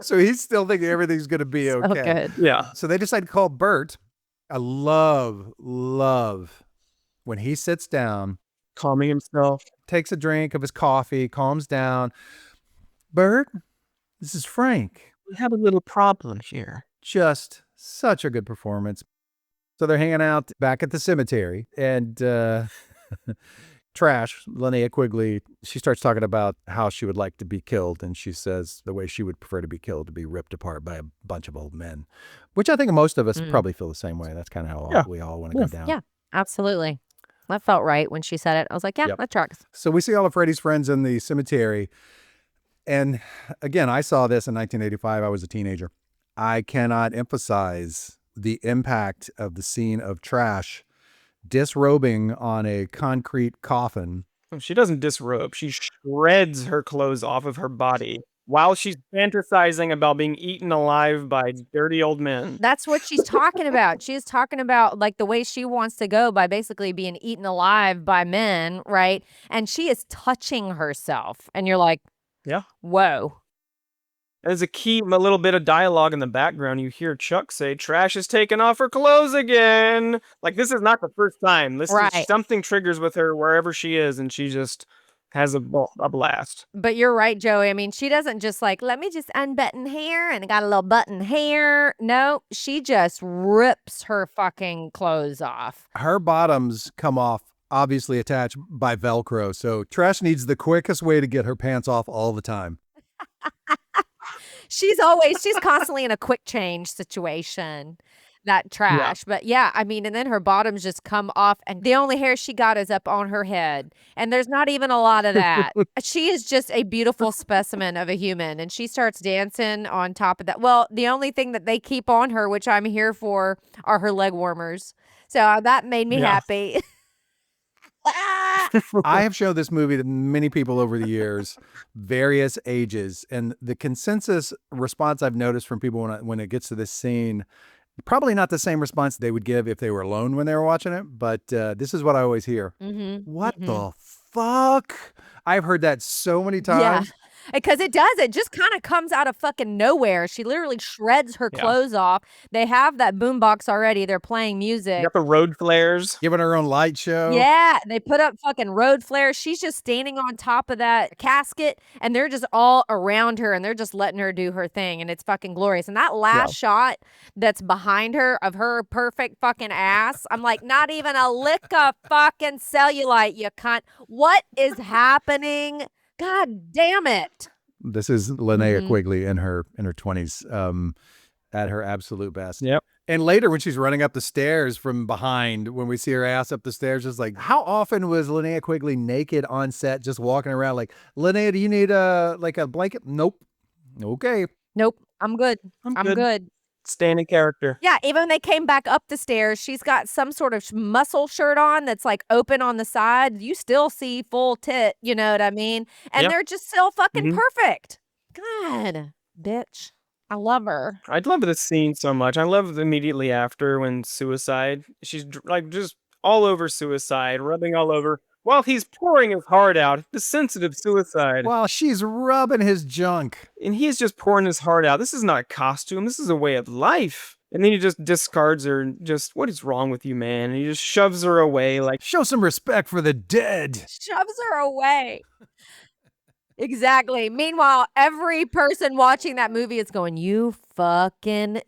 So he's still thinking everything's going to be okay. So good. Yeah. So they decide to call Bart. I love when he sits down, Calming himself. takes a drink of his coffee, calms down. Bart, this is Frank. We have a little problem here. Just such a good performance. So they're hanging out back at the cemetery, and Trash, Linnea Quigley, she starts talking about how she would like to be killed, and she says the way she would prefer to be killed, to be ripped apart by a bunch of old men, which I think most of us probably feel the same way. That's kind of how we all want to go down. Yeah, absolutely. That felt right when she said it. I was like, that tracks. So we see all of Freddy's friends in the cemetery. And again, I saw this in 1985. I was a teenager. I cannot emphasize the impact of the scene of Trash disrobing on a concrete coffin. She doesn't disrobe. She shreds her clothes off of her body while she's fantasizing about being eaten alive by dirty old men. That's what she's talking about. She's talking about like the way she wants to go by basically being eaten alive by men, right? And she is touching herself. And you're like, yeah, whoa. There's a little bit of dialogue in the background. You hear Chuck say, Trash is taking off her clothes again. Like, this is not the first time. Something triggers with her wherever she is, and she just has a blast. But you're right, Joey. I mean, she doesn't just like, let me just unbutton here and I got a little button here. No, she just rips her fucking clothes off. Her bottoms come off, obviously attached by Velcro. So Trash needs the quickest way to get her pants off all the time. She's constantly in a quick change situation, that Trash. Yeah. But yeah, I mean, and then her bottoms just come off and the only hair she got is up on her head. And there's not even a lot of that. She is just a beautiful specimen of a human. And she starts dancing on top of that. Well, the only thing that they keep on her, which I'm here for, are her leg warmers. So that made me happy. I have showed this movie to many people over the years, various ages, and the consensus response I've noticed from people when it gets to this scene, probably not the same response they would give if they were alone when they were watching it, but this is what I always hear. What the fuck? I've heard that so many times. Yeah. Because it does. It just kind of comes out of fucking nowhere. She literally shreds her clothes off. They have that boombox already. They're playing music. You got the road flares. Giving her own light show. Yeah. They put up fucking road flares. She's just standing on top of that casket and they're just all around her and they're just letting her do her thing. And it's fucking glorious. And that last shot that's behind her of her perfect fucking ass, I'm like, not even a lick of fucking cellulite, you cunt. What is happening? God damn it. This is Linnea Quigley in her 20s at her absolute best. Yep. And later when she's running up the stairs from behind, when we see her ass up the stairs, just like, how often was Linnea Quigley naked on set, just walking around like, Linnea, do you need a blanket? Nope. Okay. Nope. I'm good. I'm good. Staying in character. Yeah, even when they came back up the stairs, she's got some sort of muscle shirt on that's like open on the side. You still see full tit, you know what I mean? And they're just still fucking perfect. God, bitch. I love her. I love this scene so much. I love immediately after when Suicide, she's like just all over Suicide, rubbing all over while he's pouring his heart out. The sensitive Suicide. While she's rubbing his junk. And he's just pouring his heart out. This is not a costume. This is a way of life. And then he just discards her and just, what is wrong with you, man? And he just shoves her away like, Show some respect for the dead. Shoves her away. Exactly. Meanwhile, every person watching that movie is going, "You fucking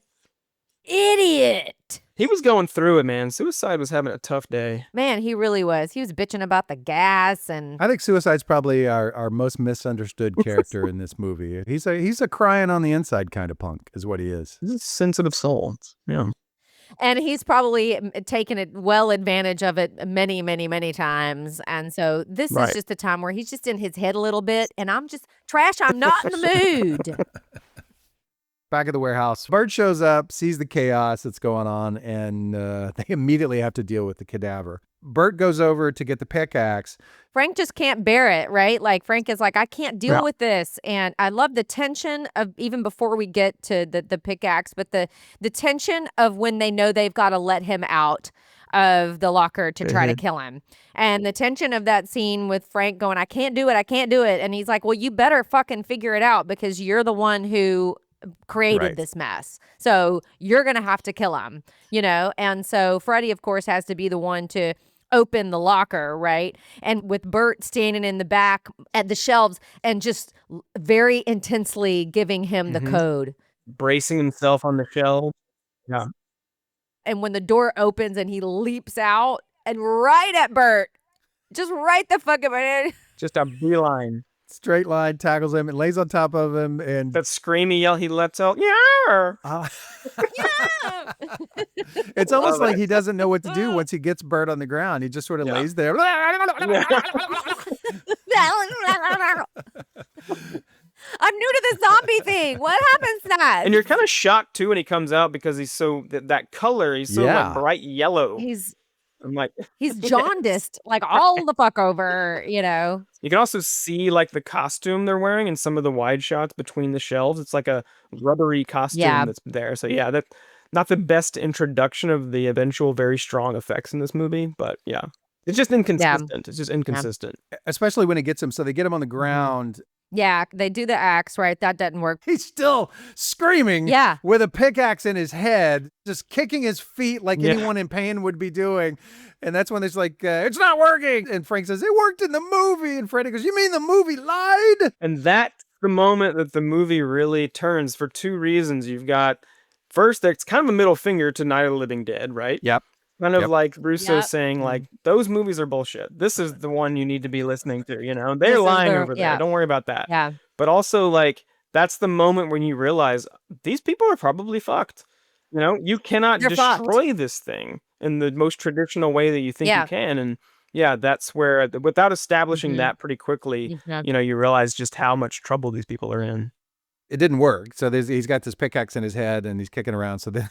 idiot." he was going through it, man. Suicide was having a tough day. Man, he really was. He was bitching about the gas and I think Suicide's probably our most misunderstood character in this movie. He's a crying on the inside kind of punk, is what he is. He's a sensitive soul. Yeah. and he's probably taken it well advantage of it many, many, many times. And so this Right. is just a time where he's just in his head a little bit, and I'm just trash. I'm not in the mood. Back at the warehouse, Bart shows up, sees the chaos that's going on, and they immediately have to deal with the cadaver. Bart goes over to get the pickaxe. Frank just can't bear it, right? Like Frank is like, I can't deal with this. And I love the tension of even before we get to the pickaxe, but the tension of when they know they've got to let him out of the locker to try to kill him. And the tension of that scene with Frank going, I can't do it. I can't do it. And he's like, well, you better fucking figure it out because you're the one who created this mess. So you're going to have to kill him, you know? And so Freddie, of course, has to be the one to open the locker, right? And with Bert standing in the back at the shelves and just very intensely giving him the code. Bracing himself on the shelf. Yeah. And when the door opens and he leaps out and right at Bert, just right the fuck up. Just a beeline. Straight line, tackles him, and lays on top of him. And That screamy yell he lets out. Yeah. Yeah. it's almost like he doesn't know what to do once he gets Bert on the ground. He just sort of lays there. I'm new to the zombie thing. What happens next? And you're kind of shocked too when he comes out because he's so that color. He's so like bright yellow. I'm like, He's jaundiced, like all the fuck over, you know. you can also see like the costume they're wearing in some of the wide shots between the shelves. It's like a rubbery costume that's there. So yeah, that not the best introduction of the eventual very strong effects in this movie, but yeah. It's just inconsistent. It's just inconsistent. Especially when it gets him. So they get him on the ground. Yeah, they do the axe, right? That doesn't work. He's still screaming with a pickaxe in his head, just kicking his feet like anyone in pain would be doing. And that's when it's like, it's not working. And Frank says, it worked in the movie. And Freddie goes, you mean the movie lied? And that's the moment that the movie really turns for two reasons. You've got, first, it's kind of a middle finger to Night of the Living Dead, right? Yep. Kind of like Russo saying, like, those movies are bullshit. This is the one you need to be listening to, you know? They're lying over there. Don't worry about that. Yeah. But also, like, that's the moment when you realize these people are probably fucked. You know, you cannot destroy this thing in the most traditional way that you think you can. And yeah, that's where, without establishing that pretty quickly, you know, you realize just how much trouble these people are in. It didn't work. So he's got this pickaxe in his head and he's kicking around. So then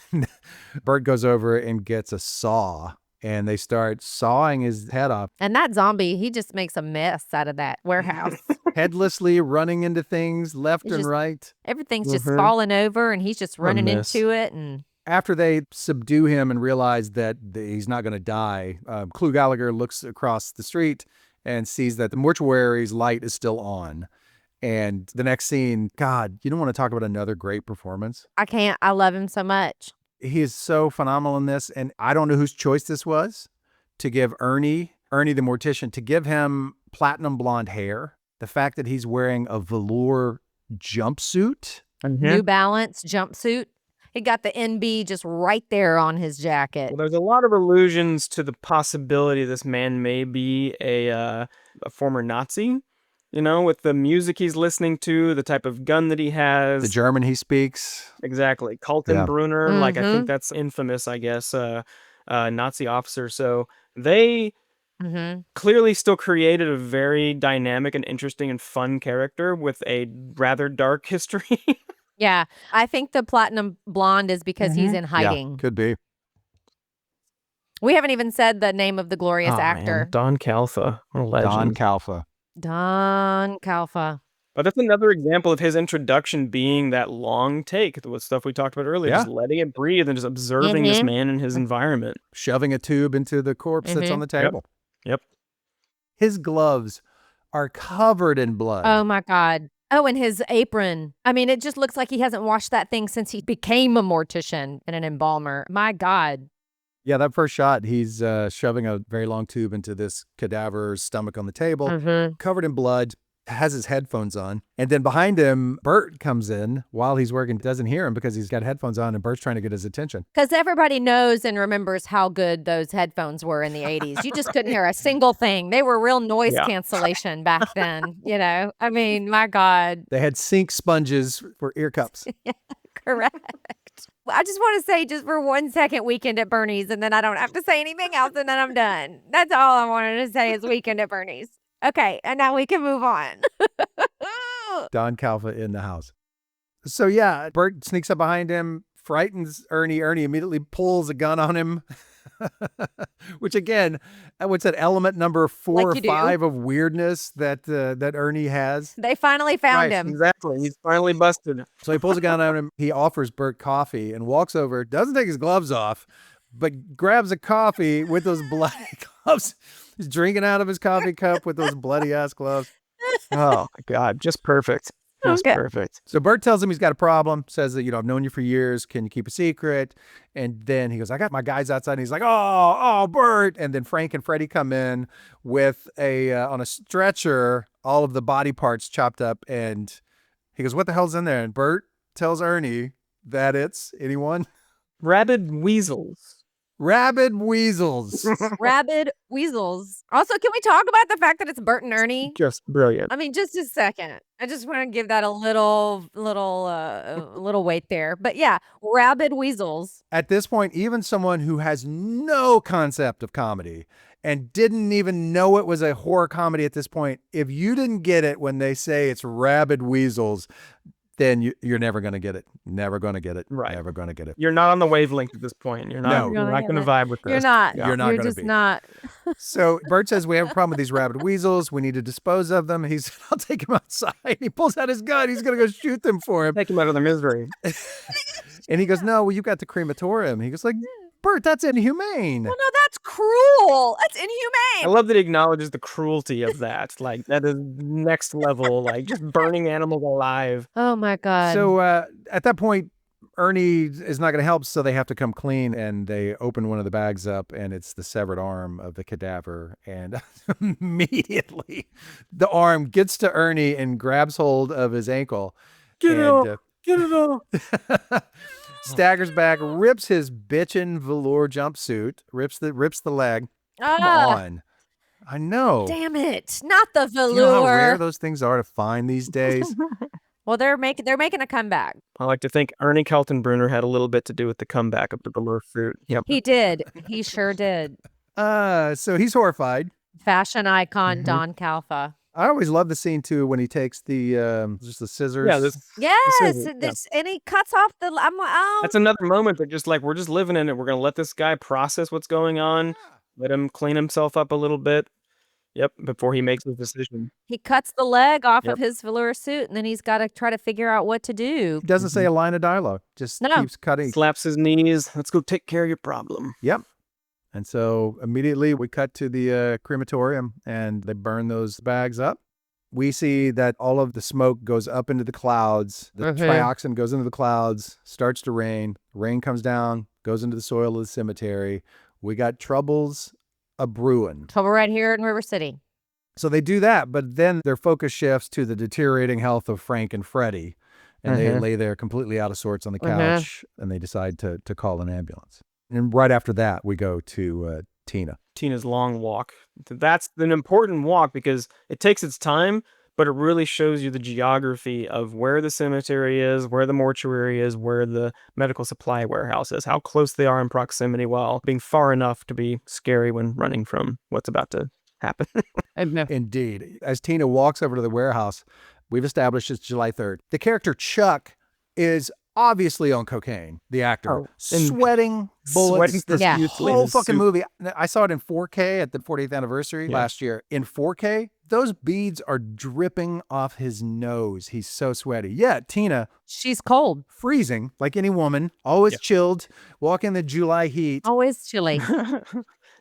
Bert goes over and gets a saw and they start sawing his head off. And that zombie, he just makes a mess out of that warehouse. Headlessly running into things left and right. Everything's just falling over and he's just running into it. And after they subdue him and realize that he's not going to die, Clu Gallagher looks across the street and sees that the mortuary's light is still on. And the next scene, God, you don't want to talk about another great performance? I can't. I love him so much. He is so phenomenal in this. And I don't know whose choice this was to give Ernie the mortician, to give him platinum blonde hair. The fact that he's wearing a velour jumpsuit. New Balance jumpsuit. He got the NB just right there on his jacket. Well, there's a lot of allusions to the possibility this man may be a former Nazi. You know, with the music he's listening to, the type of gun that he has. The German he speaks. Exactly. Kaltenbrunner, like I think that's infamous, I guess, Nazi officer. So they clearly still created a very dynamic and interesting and fun character with a rather dark history. Yeah, I think the platinum blonde is because he's in hiding. Yeah, could be. We haven't even said the name of the glorious actor. Man. Don Calfa. What a legend. Don Calfa. Don Calfa. But that's another example of his introduction being that long take, the stuff we talked about earlier, just letting it breathe and just observing this man in his environment. Shoving a tube into the corpse that's on the table. Yep. His gloves are covered in blood. Oh my God. Oh, and his apron. I mean, it just looks like he hasn't washed that thing since he became a mortician and an embalmer. My God. Yeah, that first shot, he's shoving a very long tube into this cadaver's stomach on the table, covered in blood, has his headphones on. And then behind him, Bart comes in while he's working, doesn't hear him because he's got headphones on, and Bert's trying to get his attention. Because everybody knows and remembers how good those headphones were in the 80s. You just couldn't hear a single thing. They were real noise cancellation back then, you know? I mean, my God. They had sink sponges for ear cups. Correct. I just want to say just for 1 second, Weekend at Bernie's, and then I don't have to say anything else, and then I'm done. That's all I wanted to say is Weekend at Bernie's. Okay, and now we can move on. Don Calfa in the house. So yeah, Bart sneaks up behind him, frightens Ernie. Ernie immediately pulls a gun on him. Which again, what's that element number 4 or 5 of weirdness that that Ernie has? They finally found him. Exactly. He's finally busted. So he pulls a gun on him. He offers Bart coffee and walks over, doesn't take his gloves off, but grabs a coffee with those bloody gloves. He's drinking out of his coffee cup with those bloody ass gloves. Oh my God. Just perfect. Just perfect. So Bart tells him he's got a problem, says that, I've known you for years. Can you keep a secret? And then he goes, I got my guys outside. And he's like, oh, Bart. And then Frank and Freddie come in with on a stretcher, all of the body parts chopped up. And he goes, what the hell's in there? And Bart tells Ernie that it's anyone? Rabid weasels. Rabid weasels. Rabid weasels. Also, can we talk about the fact that it's Bert and Ernie? Just brilliant. I mean, just a second. I just want to give that a little weight there. But yeah, rabid weasels. At this point, even someone who has no concept of comedy and didn't even know it was a horror comedy at this point, if you didn't get it when they say it's rabid weasels, then you're never going to get it. Never going to get it. Right. Never going to get it. You're not on the wavelength at this point. You're not going to vibe with this. You're not. You're not going to just be. not. So Bart says, we have a problem with these rabid weasels. We need to dispose of them. He said, I'll take him outside. He pulls out his gun. He's going to go shoot them for him. Take him out of their misery. And he goes, no, well, you got the crematorium. He goes like, Bart, that's inhumane. Well, no, that's cruel. That's inhumane. I love that he acknowledges the cruelty of that. Like, that is next level, like just burning animals alive. Oh, my God. So at that point, Ernie is not going to help, so they have to come clean, and they open one of the bags up, and it's the severed arm of the cadaver. And immediately, the arm gets to Ernie and grabs hold of his ankle. Get it off. Get it off. Staggers back, rips his bitchin' velour jumpsuit, rips the leg. Come on. I know. Damn it. Not the velour. You know how rare those things are to find these days? Well, they're making a comeback. I like to think Ernie Kaltenbrunner had a little bit to do with the comeback of the velour suit. Yep. He did. He sure did. So he's horrified. Fashion icon Don Calfa. I always love the scene too when he takes the just the scissors. Yeah, And he cuts off the. I'm like, oh. That's another moment that just like we're just living in it. We're gonna let this guy process what's going on. Let him clean himself up a little bit. Yep, before he makes his decision. He cuts the leg off of his velour suit, and then he's got to try to figure out what to do. He doesn't say a line of dialogue. Just keeps cutting. Slaps his knees. Let's go take care of your problem. Yep. And so immediately we cut to the crematorium, and they burn those bags up. We see that all of the smoke goes up into the clouds. The trioxin goes into the clouds, starts to rain. Rain comes down, goes into the soil of the cemetery. We got troubles a-brewing. Trouble right here in River City. So they do that, but then their focus shifts to the deteriorating health of Frank and Freddie. And they lay there completely out of sorts on the couch, and they decide to call an ambulance. And right after that, we go to Tina. Tina's long walk. That's an important walk because it takes its time, but it really shows you the geography of where the cemetery is, where the mortuary is, where the medical supply warehouse is, how close they are in proximity while being far enough to be scary when running from what's about to happen. Indeed. As Tina walks over to the warehouse, we've established it's July 3rd. The character Chuck is obviously on cocaine, the actor. Sweating bullets. This whole fucking movie. I saw it in 4K at the 40th anniversary last year. In 4K, those beads are dripping off his nose. He's so sweaty. Yeah, Tina. She's cold. Freezing, like any woman. Always chilled. Walking in the July heat. Always chilly.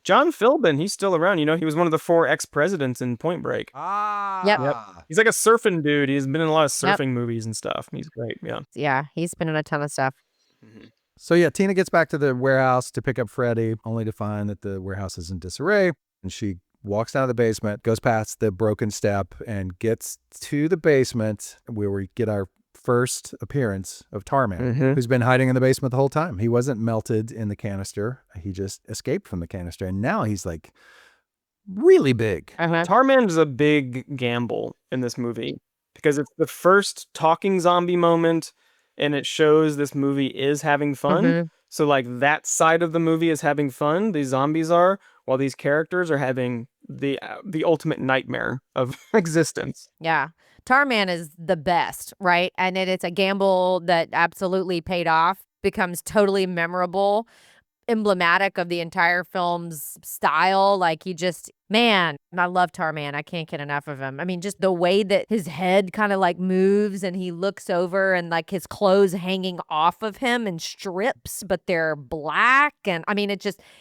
John Philbin, he's still around. You know, he was one of the 4 ex-presidents in Point Break. Yep. He's like a surfing dude. He's been in a lot of surfing movies and stuff. He's great. Yeah. Yeah, he's been in a ton of stuff. So yeah, Tina gets back to the warehouse to pick up Freddie, only to find that the warehouse is in disarray. And she walks down to the basement, goes past the broken step, and gets to the basement where we get our first appearance of Tarman, who's been hiding in the basement the whole time. He wasn't melted in the canister. He just escaped from the canister. And now he's like really big. Tarman is a big gamble in this movie because it's the first talking zombie moment, and it shows this movie is having fun. So like that side of the movie is having fun, these zombies are, while these characters are having the ultimate nightmare of existence. Yeah. Tarman is the best, right? And it's a gamble that absolutely paid off, becomes totally memorable, emblematic of the entire film's style. Like man, I love Tarman. I can't get enough of him. I mean, just the way that his head kind of like moves and he looks over and like his clothes hanging off of him in strips, but they're black. And I mean,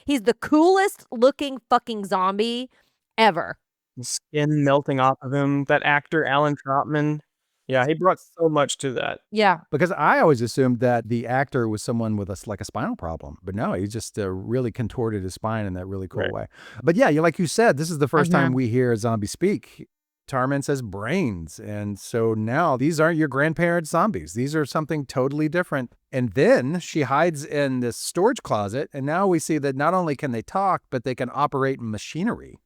he's the coolest looking fucking zombie ever. Skin melting off of him. That actor, Alan Trotman. Yeah, he brought so much to that. Yeah. Because I always assumed that the actor was someone with like a spinal problem. But no, he just really contorted his spine in that really cool way. But yeah, like you said, this is the first time we hear a zombie speak. Tarman says brains. And so now these aren't your grandparents' zombies. These are something totally different. And then she hides in this storage closet. And now we see that not only can they talk, but they can operate machinery.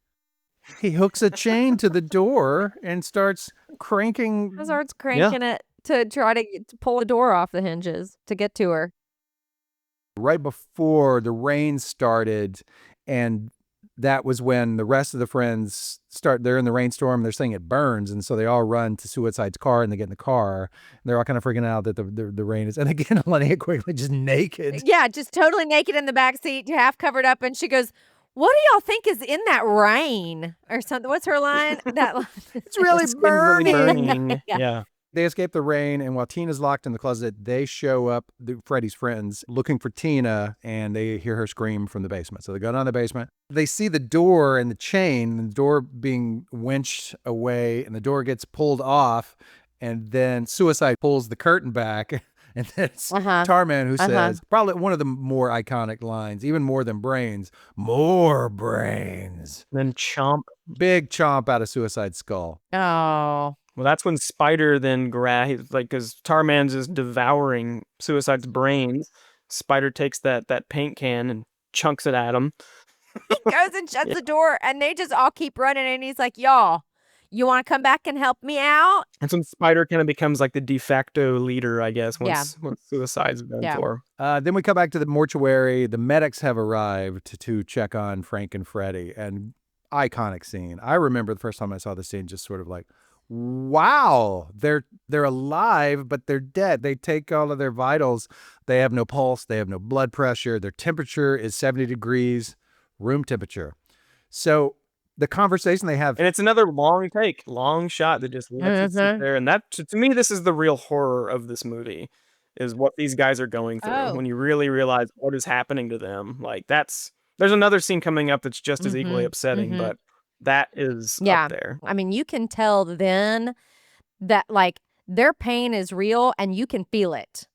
He hooks a chain to the door and starts cranking. It to try to pull the door off the hinges to get to her. Right before the rain started, and that was when the rest of the friends they're in the rainstorm, they're saying it burns, and so they all run to Suicide's car, and they get in the car, and they're all kind of freaking out that the rain is, and again, Linnea Quigley just naked. Yeah, just totally naked in the back seat, half covered up, and she goes, "What do y'all think is in that rain?" Or something. What's her line? It's really burning. Yeah. They escape the rain, and while Tina's locked in the closet, they show up, Freddie's friends, looking for Tina, and they hear her scream from the basement. So they go down the basement. They see the door and the chain, and the door being winched away, and the door gets pulled off, and then Suicide pulls the curtain back. And then it's Tarman who says, probably one of the more iconic lines, even more than brains, more brains. Then chomp. Big chomp out of Suicide's skull. Oh. Well, that's when Spider then because Tarman's is devouring Suicide's brains. Spider takes that paint can and chunks it at him. He goes and shuts the door, and they just all keep running, and he's like, "Y'all, you want to come back and help me out?" And so Spider kind of becomes like the de facto leader, I guess, once Suicide's done for. Then we come back to the mortuary. The medics have arrived to check on Frank and Freddie. And iconic scene. I remember the first time I saw the scene, just sort of like, wow, they're alive, but they're dead. They take all of their vitals. They have no pulse. They have no blood pressure. Their temperature is 70 degrees, room temperature. So the conversation they have. And it's another long shot that just lets it sit there. And that, to me, this is the real horror of this movie, is what these guys are going through. When you really realize what is happening to them. Like there's another scene coming up that's just as equally upsetting, but that is up there. I mean, you can tell then that like their pain is real and you can feel it.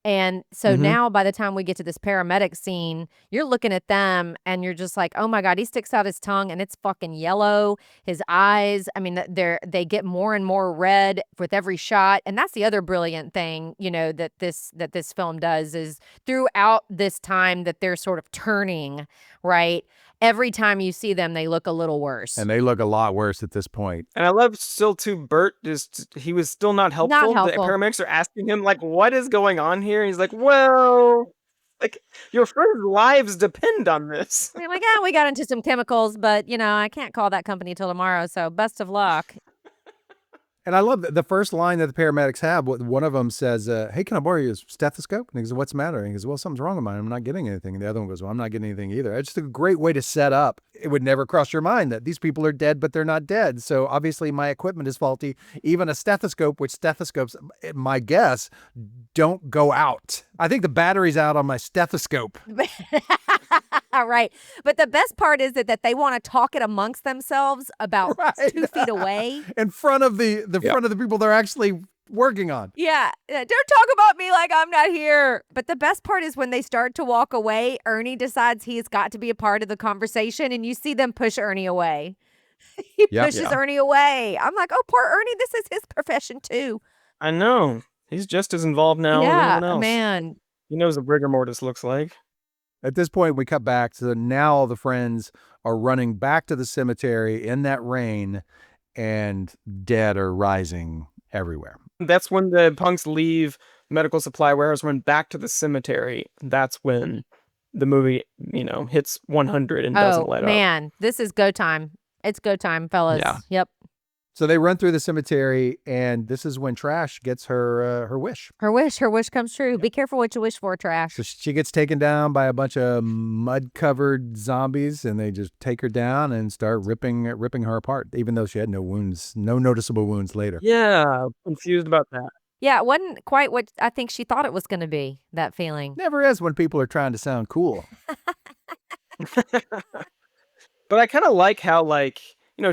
And so now by the time we get to this paramedic scene, you're looking at them and you're just like, oh my God, he sticks out his tongue and it's fucking yellow. His eyes, I mean, they get more and more red with every shot. And that's the other brilliant thing, you know, that this film does is throughout this time that they're sort of turning, right? Every time you see them, they look a little worse. And they look a lot worse at this point. And I love still too, Bert, he was still not helpful. The paramedics are asking him, like, what is going on here? He's like, well, like, your friends' lives depend on this. We're like, we got into some chemicals, but, you know, I can't call that company till tomorrow, so best of luck. And I love the first line that the paramedics have. One of them says, hey, can I borrow your stethoscope? And he goes, what's the matter? And he goes, well, something's wrong with mine. I'm not getting anything. And the other one goes, well, I'm not getting anything either. It's just a great way to set up. It would never cross your mind that these people are dead, but they're not dead. So obviously my equipment is faulty. Even a stethoscope, which stethoscopes, my guess, don't go out. I think the battery's out on my stethoscope. Right. But the best part is that they want to talk it amongst themselves about Right. 2 feet away. In front of the front of the people they're actually working on. Yeah. Don't talk about me like I'm not here. But the best part is when they start to walk away, Ernie decides he's got to be a part of the conversation, and you see them push Ernie away. He pushes Ernie away. I'm like, oh, poor Ernie. This is his profession too. I know. He's just as involved now as anyone else. Man. He knows what rigor mortis looks like. At this point, we cut back. So now all the friends are running back to the cemetery in that rain, and dead are rising everywhere. That's when the punks leave medical supply warehouse, run back to the cemetery. That's when the movie, hits 100 and doesn't let up. Oh, man. This is go time. It's go time, fellas. Yeah. Yep. So they run through the cemetery, and this is when Trash gets her wish. Her wish comes true. Be careful what you wish for, Trash. So she gets taken down by a bunch of mud-covered zombies, and they just take her down and start ripping her apart, even though she had no wounds, no noticeable wounds later. Yeah, confused about that. Yeah, it wasn't quite what I think she thought it was going to be, that feeling. Never is when people are trying to sound cool. But I kind of like how,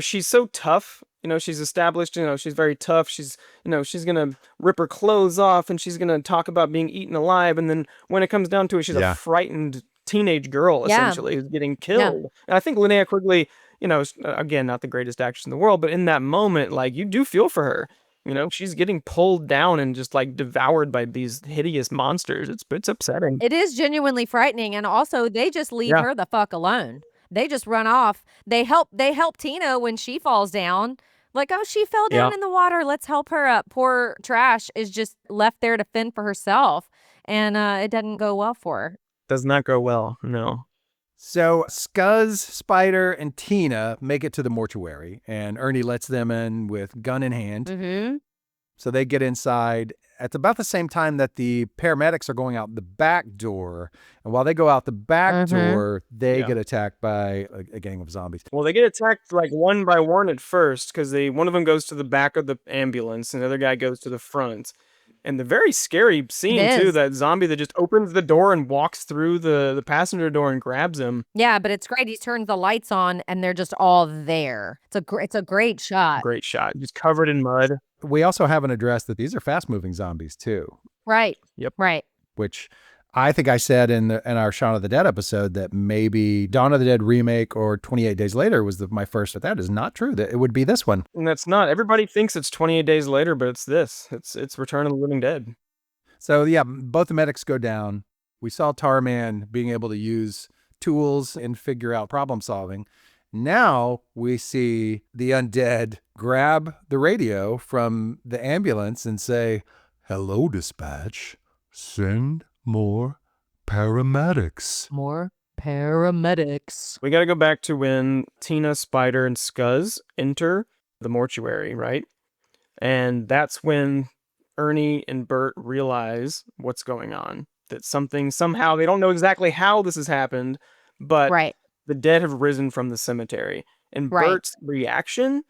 she's so tough. She's established, she's very tough. She's going to rip her clothes off, and she's going to talk about being eaten alive. And then when it comes down to it, she's a frightened teenage girl, essentially, who's getting killed. And I think Linnea Quigley, again, not the greatest actress in the world, but in that moment, you do feel for her. She's getting pulled down and just devoured by these hideous monsters. It's upsetting. It is genuinely frightening. And also, they just leave her the fuck alone. They just run off. They help Tina when she falls down. Like, oh, she fell down in the water. Let's help her up. Poor Trash is just left there to fend for herself. And it doesn't go well for her. Does not go well, no. So Scuzz, Spider, and Tina make it to the mortuary, and Ernie lets them in with gun in hand. Mm-hmm. So they get inside at about the same time that the paramedics are going out the back door. And while they go out the back door, they get attacked by a gang of zombies. Well, they get attacked one by one at first, because one of them goes to the back of the ambulance and the other guy goes to the front. And the very scary scene, too, that zombie that just opens the door and walks through the passenger door and grabs him. Yeah, but it's great. He turns the lights on and they're just all there. It's a great shot. Great shot. Just covered in mud. We also haven't addressed that these are fast-moving zombies, too. Right. Yep. Right. Which I think I said in our Shaun of the Dead episode that maybe Dawn of the Dead remake or 28 Days Later was my first, but that is not true. That it would be this one. And that's not. Everybody thinks it's 28 Days Later, but it's this. It's Return of the Living Dead. So yeah, both the medics go down. We saw Tarman being able to use tools and figure out problem solving. Now we see the undead grab the radio from the ambulance and say, "Hello, dispatch. Send more paramedics." More paramedics. We got to go back to when Tina, Spider, and Scuzz enter the mortuary, right? And that's when Ernie and Bert realize what's going on. That somehow, they don't know exactly how this has happened, but the dead have risen from the cemetery. And Bert's reaction,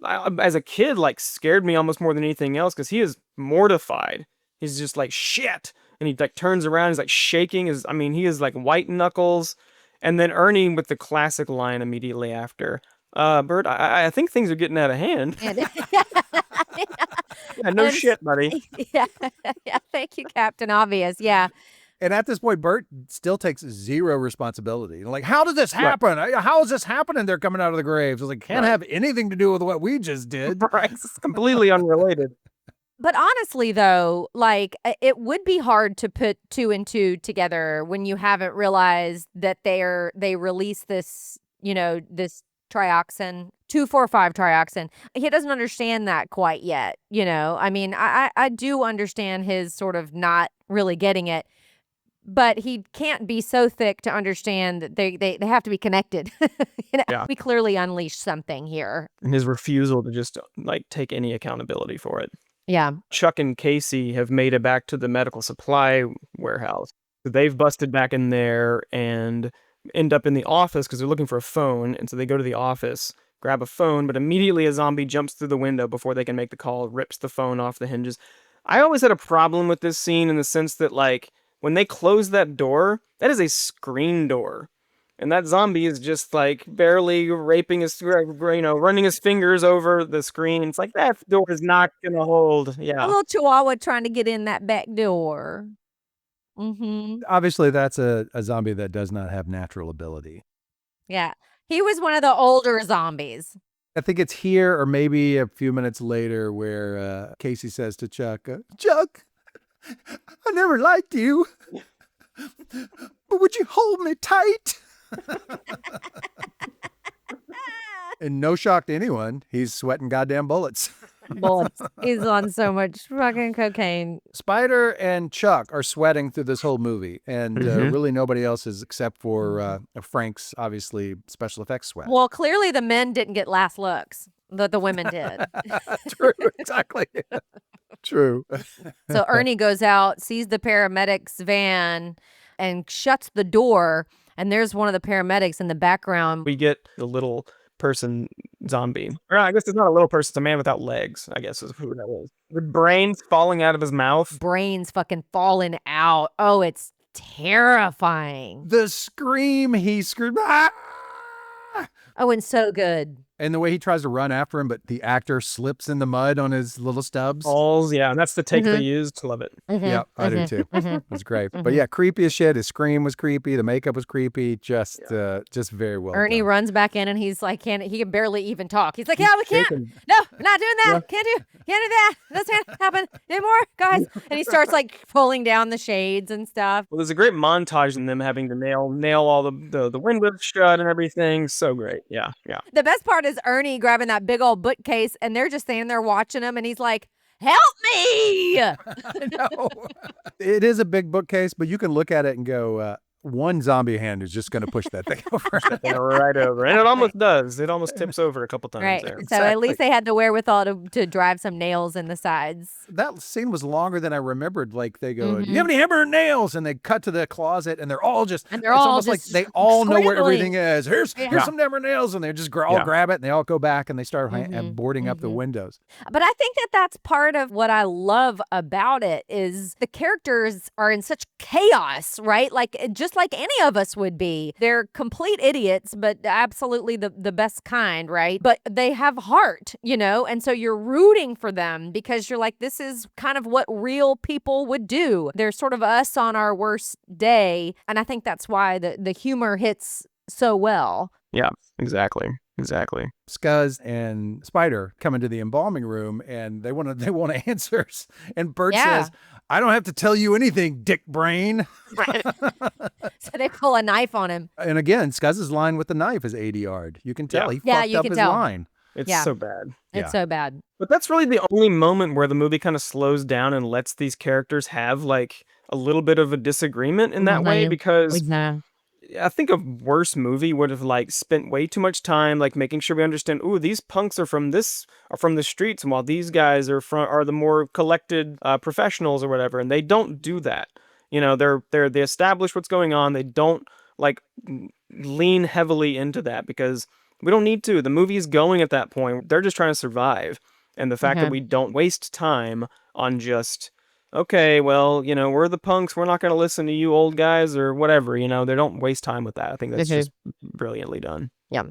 as a kid, scared me almost more than anything else, because he is mortified. He's just like, shit. And he turns around, he's shaking. He is white knuckles. And then Ernie with the classic line immediately after, Bert, I think things are getting out of hand. Yeah, no shit, buddy. Yeah. Thank you, Captain Obvious. Yeah. And at this point, Bert still takes zero responsibility. How did this happen? How is this happening? They're coming out of the graves. Can't have anything to do with what we just did. Right. It's completely unrelated. But honestly, though, it would be hard to put 2 and 2 together when you haven't realized that they release this, this trioxin, 2,4,5 trioxin. He doesn't understand that quite yet. I do understand his sort of not really getting it. But he can't be so thick to understand that they have to be connected. We clearly unleashed something here. And his refusal to just take any accountability for it. Yeah. Chuck and Casey have made it back to the medical supply warehouse. So they've busted back in there and end up in the office because they're looking for a phone. And so they go to the office, grab a phone, but immediately a zombie jumps through the window before they can make the call, rips the phone off the hinges. I always had a problem with this scene in the sense that when they close that door, that is a screen door. And that zombie is just like barely raping his, running his fingers over the screen. It's like, that door is not going to hold. A Yeah. little chihuahua trying to get in that back door. Mm-hmm. Obviously, that's a zombie that does not have natural ability. Yeah. He was one of the older zombies. I think it's here or maybe a few minutes later where Casey says to Chuck, Chuck, I never liked you, but would you hold me tight? And no shock to anyone, he's sweating goddamn bullets. Bullets. He's on so much fucking cocaine. Spider and Chuck are sweating through this whole movie, and really nobody else is except for Frank's, obviously, special effects sweat. Well, clearly the men didn't get last looks, but the women did. True, exactly. True. So Ernie goes out, sees the paramedics van, and shuts the door, and there's one of the paramedics in the background. We get the little person zombie. Or I guess it's not a little person, it's a man without legs, I guess is who that was. With brains falling out of his mouth. Brains fucking falling out. Oh, it's terrifying. The scream he screamed, ah! Oh, and so good. And the way he tries to run after him, but the actor slips in the mud on his little stubs. Balls, yeah, and that's the take they used. Love it. Yeah, I do too. It was great. But yeah, creepy as shit. His scream was creepy. The makeup was creepy. Just very well Ernie done. runs back in and he's like, he can barely even talk. He's like, yeah, we can't. shaking. No, we're not doing that. Can't do that. This can't happen anymore, guys. And he starts like pulling down the shades and stuff. Well, there's a great montage in them having to nail all the windows shut and everything. So great. Yeah. The best part is Ernie grabbing that big old bookcase and they're just standing there watching him and he's like, help me. No. It is a big bookcase, but you can look at it and go, one zombie hand is just going to push that thing over. Right over. And it almost does. It almost tips over a couple times Right. there. So at least they had the wherewithal to drive some nails in the sides. That scene was longer than I remembered. Like they go, "Do you have any hammer and nails?" And they cut to the closet, and they're all just. And they're it's all almost just like they all know where scrambling. everything is. Here's some hammer and nails, and they just all grab it, and they all go back, and they start boarding up the windows. But I think that's part of what I love about it is the characters are in such chaos, right? Like just like any of us would be. They're complete idiots, but absolutely the best kind, right? But they have heart, and so you're rooting for them because you're like, this is kind of what real people would do. They're sort of us on our worst day. And I think that's why the humor hits so well. Yeah, exactly. Scuzz and Spider come into the embalming room, and they want answers. And Bert says, "I don't have to tell you anything, dick brain." So they pull a knife on him. And again, Scuzz's line with the knife is ADR'd. You can tell he Yeah, fucked you up can his tell. line. It's Yeah. so bad. It's so bad. But that's really the only moment where the movie kind of slows down and lets these characters have like a little bit of a disagreement in that way, because I think a worse movie would have like spent way too much time like making sure we understand, ooh, these punks are from the streets, and while these guys are the more collected professionals or whatever, and they don't do that. They establish what's going on. They don't like lean heavily into that because we don't need to. The movie is going at that point. They're just trying to survive. And the fact that we don't waste time on just, okay, well, we're the punks. We're not going to listen to you old guys or whatever. They don't waste time with that. I think that's just brilliantly done. Yeah.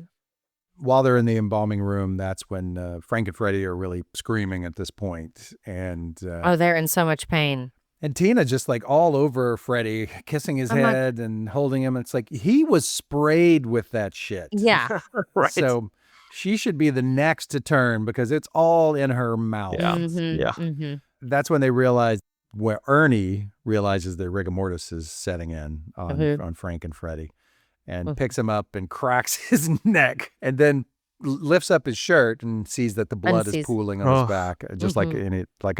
While they're in the embalming room, that's when Frank and Freddie are really screaming at this point. And They're in so much pain. And Tina just like all over Freddie, kissing his head and holding him. It's like he was sprayed with that shit. Yeah. Right. So she should be the next to turn because it's all in her mouth. Yeah. That's when they realize, where Ernie realizes that rigor mortis is setting in on Frank and Freddie, and picks him up and cracks his neck, and then lifts up his shirt and sees that the blood is pooling on his back, just like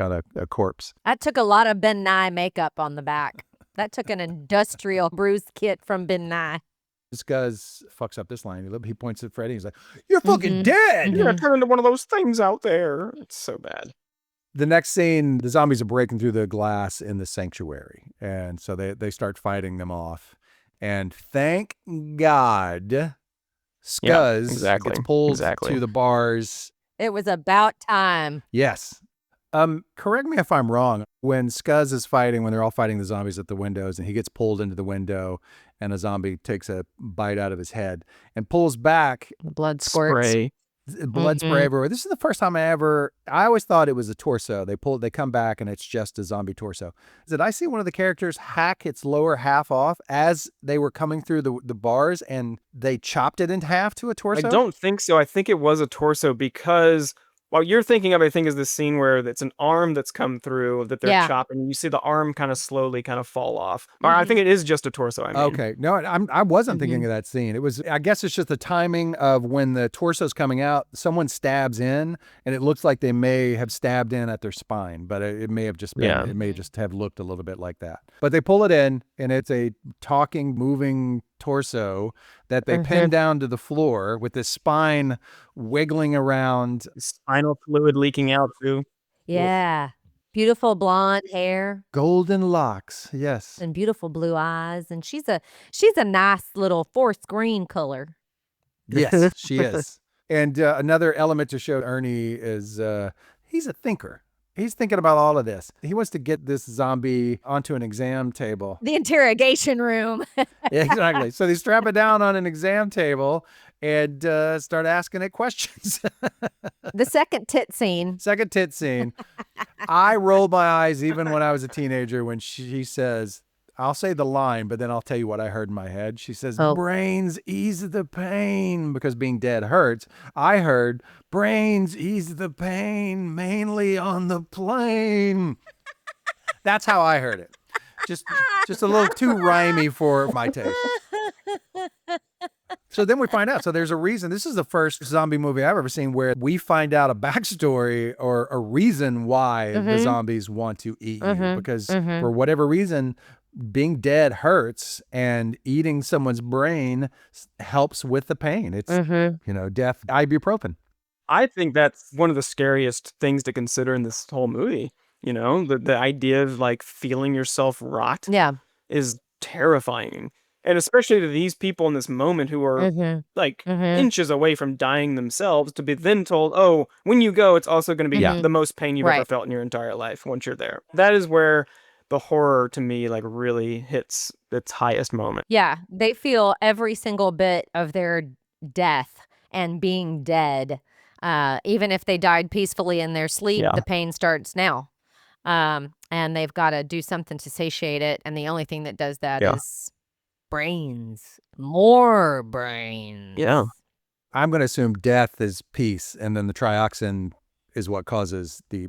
on a corpse. That took a lot of Ben Nye makeup on the back. That took an industrial bruise kit from Ben Nye. This guy fucks up this line. He points at Freddie. He's like, "You're fucking dead. You're gonna turn into one of those things out there." It's so bad. The next scene, the zombies are breaking through the glass in the sanctuary. And so they start fighting them off. And thank God, Scuzz gets pulled to the bars. It was about time. Yes. Correct me if I'm wrong. when Scuzz is fighting, when they're all fighting the zombies at the windows, and he gets pulled into the window, and a zombie takes a bite out of his head and pulls back. Blood squirts. Spray. Blood spray everywhere. This is the first time I always thought it was a torso. They come back and it's just a zombie torso. Did I see one of the characters hack its lower half off as they were coming through the bars and they chopped it in half to a torso? I don't think so. I think it was a torso because what you're thinking of, I think, is this scene where it's an arm that's come through that they're chopping. And you see the arm kind of slowly kind of fall off. Or I think it is just a torso. I mean. Okay. No, I wasn't thinking of that scene. It was, I guess it's just the timing of when the torso's coming out, someone stabs in and it looks like they may have stabbed in at their spine, but it may have just been, it may just have looked a little bit like that. But they pull it in and it's a talking, moving torso that they pin down to the floor with the spine wiggling around. Spinal fluid leaking out too. Yeah. Beautiful blonde hair. Golden locks, yes. And beautiful blue eyes. And she's a nice little forest green color. Yes, she is. And another element to show Ernie is he's a thinker. He's thinking about all of this. He wants to get this zombie onto an exam table. The interrogation room. Yeah, exactly. So they strap it down on an exam table and start asking it questions. The second tit scene. Second tit scene. I rolled my eyes even when I was a teenager when she says, I'll say the line, but then I'll tell you what I heard in my head. She says, brains ease the pain because being dead hurts. I heard, brains ease the pain mainly on the plane. That's how I heard it. Just a little too rhymey for my taste. So then we find out. So there's a reason. This is the first zombie movie I've ever seen where we find out a backstory or a reason why the zombies want to eat you. Because for whatever reason, being dead hurts and eating someone's brain helps with the pain. It's, death, ibuprofen. I think that's one of the scariest things to consider in this whole movie. The idea of like feeling yourself rot is terrifying. And especially to these people in this moment who are inches away from dying themselves to be then told, oh, when you go, it's also going to be the most pain you've ever felt in your entire life once you're there. That is where the horror to me like really hits its highest moment. Yeah, they feel every single bit of their death and being dead. Even if they died peacefully in their sleep, the pain starts now. And they've got to do something to satiate it. And the only thing that does that is brains. More brains. Yeah. I'm going to assume death is peace, and then the trioxin is what causes the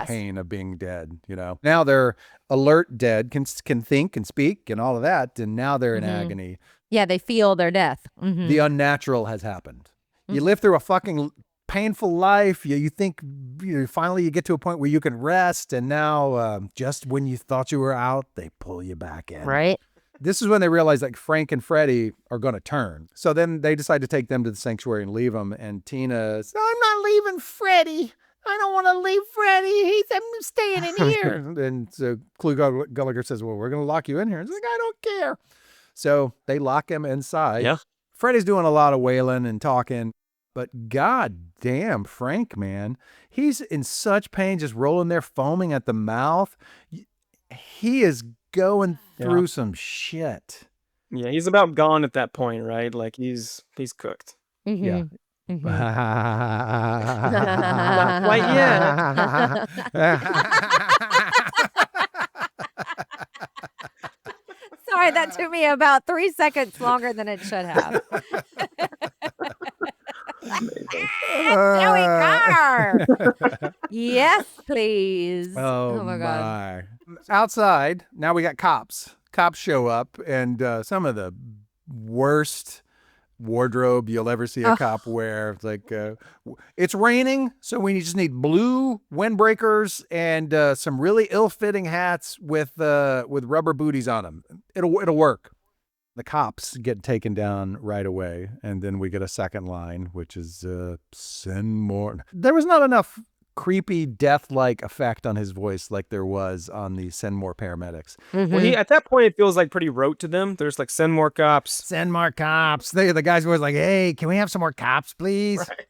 pain of being dead, Now they're alert dead, can think and speak and all of that, and now they're in agony. Yeah, they feel their death. The unnatural has happened. You live through a fucking painful life. You think finally you get to a point where you can rest, and now just when you thought you were out, they pull you back in. Right. This is when they realize like Frank and Freddie are going to turn. So then they decide to take them to the sanctuary and leave them. And Tina says, I'm not leaving Freddie. I don't want to leave Freddie. I'm staying in here. And so Clu Gallagher says, well, we're going to lock you in here. And he's like, I don't care. So they lock him inside. Yeah. Freddie's doing a lot of wailing and talking. But god damn, Frank, man. He's in such pain, just rolling there, foaming at the mouth. He is going through some shit. Yeah, he's about gone at that point, right? Like he's cooked. Yeah. Not quite yet. Sorry, that took me about 3 seconds longer than it should have. Joey Carr. Yes, please. Oh my God. Outside, now we got cops. Cops show up, and some of the worst wardrobe you'll ever see a cop wear. It's like, it's raining, so we just need blue windbreakers and some really ill-fitting hats with rubber booties on them. It'll work. The cops get taken down right away, and then we get a second line, which is send more. There was not enough creepy death-like effect on his voice like there was on the send more paramedics. Well, at that point, it feels like pretty rote to them. There's like, send more cops. Send more cops. The guy's always like, hey, can we have some more cops, please? Right.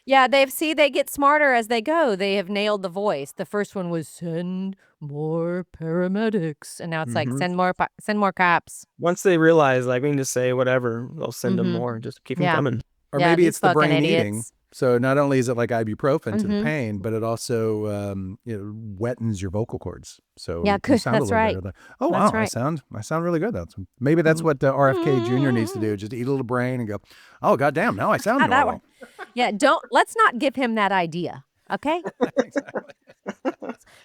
Yeah, they get smarter as they go. They have nailed the voice. The first one was send more paramedics, and now it's like send more cops. Once they realize, like, we can just say whatever, they'll send them more. Just keep them Yeah. coming. Or Yeah, maybe these it's the fucking brain idiots. eating. So not only is it like ibuprofen to the pain, but it also wettens your vocal cords. So Yeah, you good. sound a That's little right. better. Like, oh That's wow, right. I sound really good. Maybe that's what RFK Jr. needs to do. Just eat a little brain and go, oh goddamn, now I sound Ah, that normal. one. Yeah, let's not give him that idea. Okay. Exactly.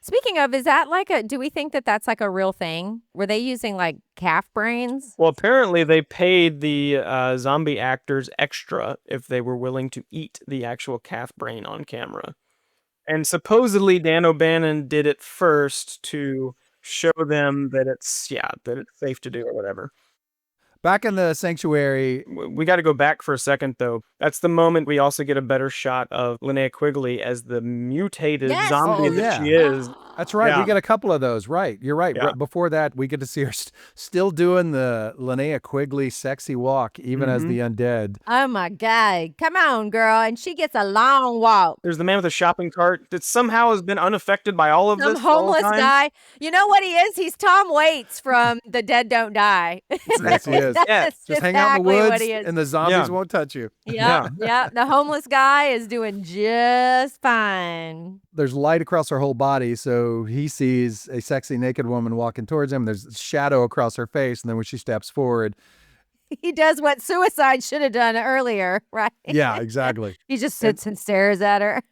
Speaking of, is that do we think that that's like a real thing? Were they using like calf brains? Well, apparently they paid the zombie actors extra if they were willing to eat the actual calf brain on camera. And supposedly Dan O'Bannon did it first to show them that it's safe to do or whatever. Back in the sanctuary. We got to go back for a second, though. That's the moment we also get a better shot of Linnea Quigley as the mutated zombie that she is. That's right. Yeah. We get a couple of those. Right. You're right. Yeah. Before that, we get to see her still doing the Linnea Quigley sexy walk, even as the undead. Oh my God. Come on, girl. And she gets a long walk. There's the man with the shopping cart that somehow has been unaffected by all of Some this. the whole homeless time. guy. You know what he is? He's Tom Waits from The Dead Don't Die. Yes, he is. That's Just hang out in the exactly what woods he is. and the zombies won't touch you. Yeah. The homeless guy is doing just fine. There's light across her whole body, so he sees a sexy naked woman walking towards him. There's shadow across her face, and then when she steps forward, He does what suicide should have done earlier, right? yeah, exactly. He just sits and stares at her.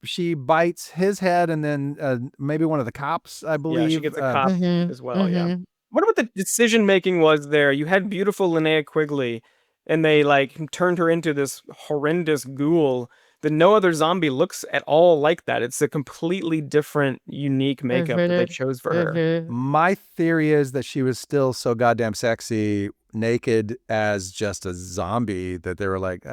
She bites his head, and then maybe one of the cops, I believe. Yeah, she gets a cop Mm-hmm. as well, yeah. What about the decision making was there? You had beautiful Linnea Quigley, and they turned her into this horrendous ghoul that no other zombie looks at all like that. It's a completely different, unique makeup that they chose for her. My theory is that she was still so goddamn sexy, naked as just a zombie, that they were like,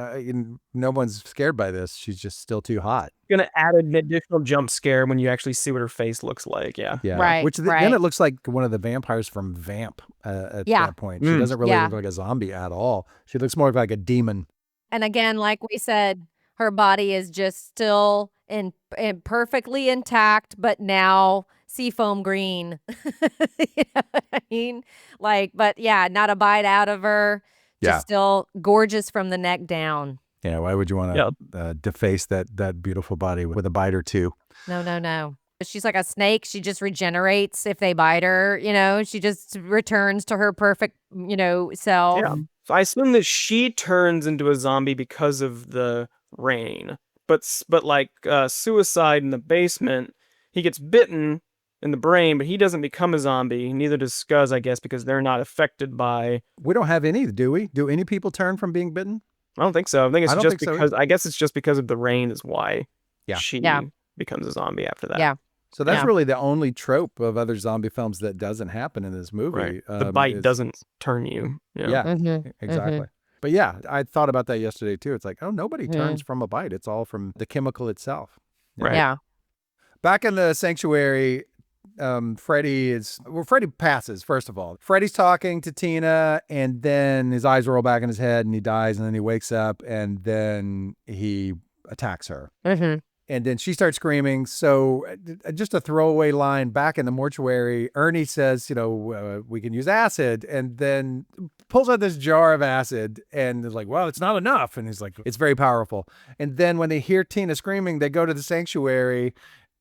no one's scared by this. She's just still too hot. Gonna add an additional jump scare when you actually see what her face looks like. Yeah. Right. Which then it looks like one of the vampires from Vamp at that point. She doesn't really look like a zombie at all. She looks more like a demon. And again, like we said, her body is just still in perfectly intact, but now seafoam green. You know what I mean? But yeah, not a bite out of her. Just still gorgeous from the neck down. Yeah, why would you want to deface that beautiful body with a bite or two? No. She's like a snake. She just regenerates if they bite her. She just returns to her perfect, self. Yeah. So I assume that she turns into a zombie because of the rain. But suicide in the basement, he gets bitten in the brain, but he doesn't become a zombie. Neither does Scuzz, I guess, because they're not affected by... We don't have any, do we? Do any people turn from being bitten? I don't think so. I think it's just because... I guess it's just because of the rain is why she becomes a zombie after that. Yeah. So that's really the only trope of other zombie films that doesn't happen in this movie. Right. The bite doesn't turn you. Yeah, exactly. But yeah, I thought about that yesterday too. It's like, nobody turns from a bite. It's all from the chemical itself. Right. Yeah. Back in the sanctuary, Freddy passes, first of all. Freddy's talking to Tina, and then his eyes roll back in his head, and he dies, and then he wakes up, and then he attacks her. And then she starts screaming. So just a throwaway line back in the mortuary, Ernie says, we can use acid, and then pulls out this jar of acid and is like, well, it's not enough. And he's like, it's very powerful. And then when they hear Tina screaming, they go to the sanctuary,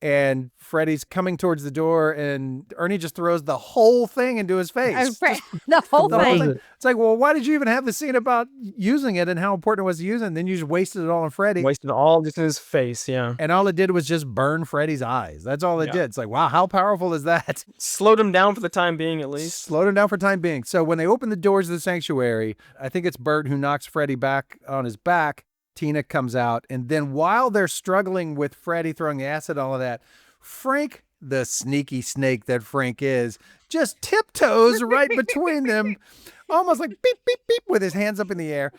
and Freddy's coming towards the door, and Ernie just throws the whole thing into his face. The whole thing. It's like, well, why did you even have the scene about using it and how important it was to use it? And then you just wasted it all on Freddy. Wasted all just in his face, yeah. And all it did was just burn Freddy's eyes. That's all it did. It's like, wow, how powerful is that? Slowed him down for the time being, at least. Slowed him down for the time being. So when they open the doors of the sanctuary, I think it's Bart who knocks Freddy back on his back. Tina comes out, and then while they're struggling with Freddy throwing the acid, all of that, Frank, the sneaky snake that Frank is, just tiptoes right between them, almost like beep, beep, beep, with his hands up in the air,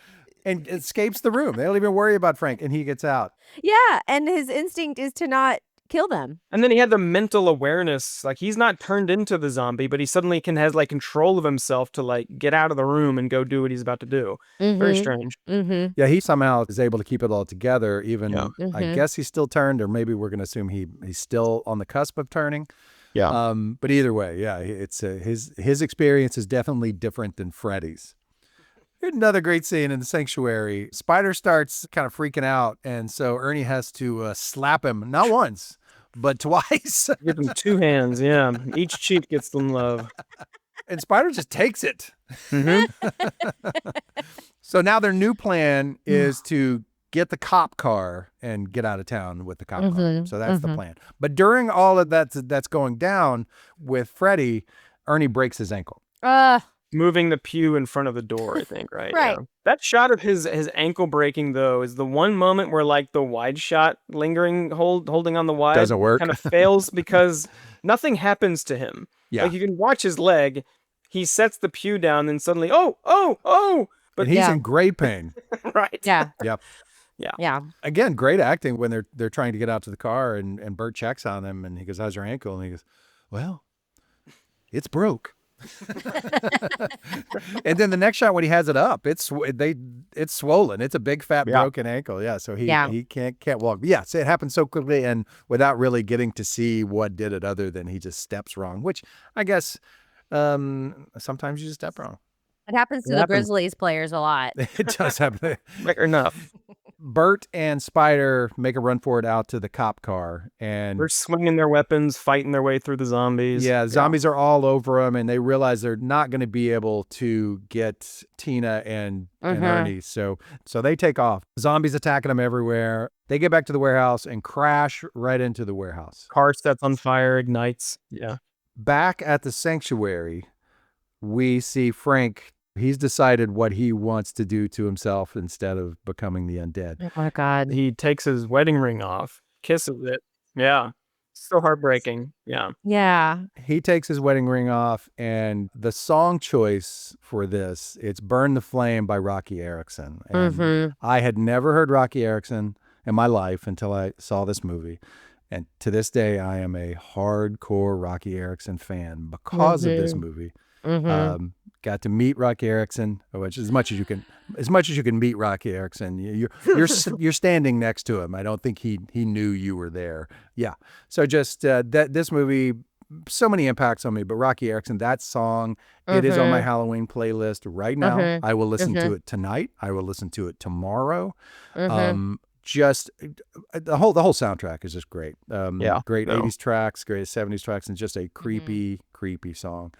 and escapes the room. They don't even worry about Frank, and he gets out. Yeah, and his instinct is to not kill them. And then he had the mental awareness, like he's not turned into the zombie, but he suddenly has like control of himself to like get out of the room and go do what he's about to do. Very strange. Yeah, he somehow is able to keep it all together. Even Yeah. I guess he's still turned, or maybe we're going to assume he's still on the cusp of turning. Yeah. But either way, yeah, it's his experience is definitely different than Freddy's. Here's another great scene in the sanctuary. Spider starts kind of freaking out, and so Ernie has to slap him, not once, but twice. Give him 2 hands, yeah. Each cheek gets some love. And Spider just takes it. So now their new plan is to get the cop car and get out of town with the cop car. So that's the plan. But during all of that's going down with Freddy, Ernie breaks his ankle. Moving the pew in front of the door, I think, right? Right. Yeah. That shot of his ankle breaking, though, is the one moment where, like, the wide shot lingering, holding on the wide Doesn't work. kind of fails because nothing happens to him. Yeah. Like, you can watch his leg. He sets the pew down, and suddenly, oh! But And he's in great pain. right. Yeah. Yep. Yeah. Again, great acting when they're trying to get out to the car, and Bert checks on him, and he goes, "How's your ankle?" And he goes, "Well, it's broke." And then the next shot when he has it up, it's swollen. It's a big fat broken ankle. Yeah, so he can't walk. But yeah, so it happens so quickly and without really getting to see what did it, other than he just steps wrong. Which I guess sometimes you just step wrong. It happens to the Grizzlies players a lot. It does happen. Like, enough. Bert and Spider make a run for it out to the cop car, and They're swinging their weapons, fighting their way through the zombies. yeah, zombies are all over them, and they realize they're not going to be able to get Tina and Ernie. So they take off. Zombies attacking them everywhere. They get back to the warehouse and crash right into the warehouse. Car sets on fire, ignites. Yeah. Back at the sanctuary, we see Frank. He's decided what he wants to do to himself instead of becoming the undead. Oh my God. He takes his wedding ring off, kisses it. Yeah. So heartbreaking. Yeah. Yeah. He takes his wedding ring off, and the song choice for this, it's Burn the Flame by Rocky Erickson. And I had never heard Rocky Erickson in my life until I saw this movie. And to this day, I am a hardcore Rocky Erickson fan because of this movie. Got to meet Rocky Erickson, which as much as you can meet Rocky Erickson, you're standing next to him. I don't think he knew you were there. Yeah. So just this movie, so many impacts on me. But Rocky Erickson, that song, it is on my Halloween playlist right now. I will listen to it tonight. I will listen to it tomorrow. Just the whole soundtrack is just great. Great 80s tracks, great 70s tracks, and just a creepy song.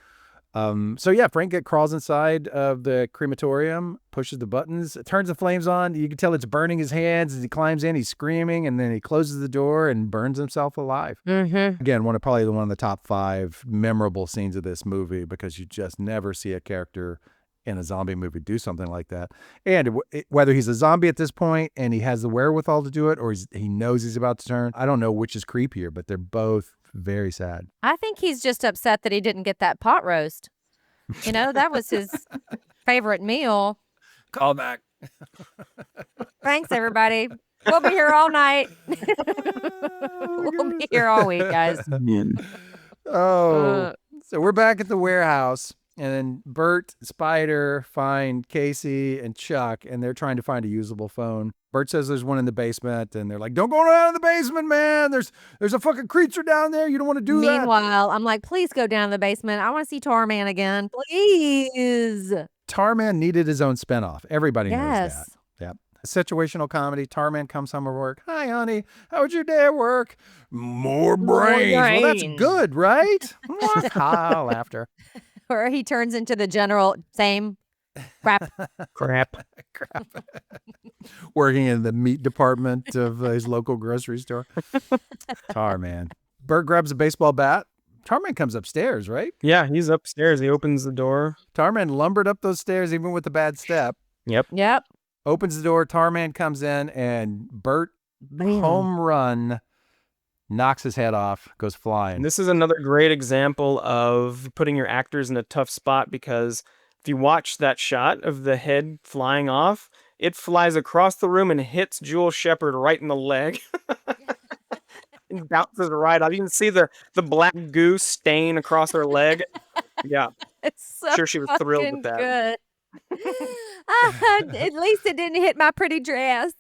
So yeah, Frank crawls inside of the crematorium, pushes the buttons, turns the flames on. You can tell it's burning his hands as he climbs in. He's screaming, and then he closes the door and burns himself alive. Again, one of the top 5 memorable scenes of this movie, because you just never see a character in a zombie movie do something like that. And whether he's a zombie at this point and he has the wherewithal to do it, or he knows he's about to turn, I don't know which is creepier, but they're both very sad. I think he's just upset that he didn't get that pot roast. You know, that was his favorite meal. Call back. Thanks, everybody. We'll be here all night. We'll be here all week, guys. So we're back at the warehouse, and then Bert, Spider find Casey and Chuck, and they're trying to find a usable phone. Bert says there's one in the basement, and they're like, "Don't go down in the basement, man. There's a fucking creature down there. You don't want to do that." Meanwhile, I'm like, please go down to the basement. I want to see Tarman again. Please. Tarman needed his own spinoff. Everybody knows that. Yes. Yep. A situational comedy. Tarman comes home from work. "Hi, honey. How was your day at work?" "More brains." "Well, that's good, right?" Laughter. Or he turns into the general, same crap. Crap. Working in the meat department of his local grocery store. Tarman. Bert grabs a baseball bat. Tarman comes upstairs, right? Yeah, he's upstairs. He opens the door. Tarman lumbered up those stairs even with the bad step. Yep. Opens the door. Tarman comes in, and Bert, home run, knocks his head off, goes flying. And this is another great example of putting your actors in a tough spot, because if you watch that shot of the head flying off, it flies across the room and hits Jewel Shepard right in the leg. and bounces right off. You can see the black goo stain across her leg. Yeah, It's so sure she was thrilled with fucking that. good. At least it didn't hit my pretty dress.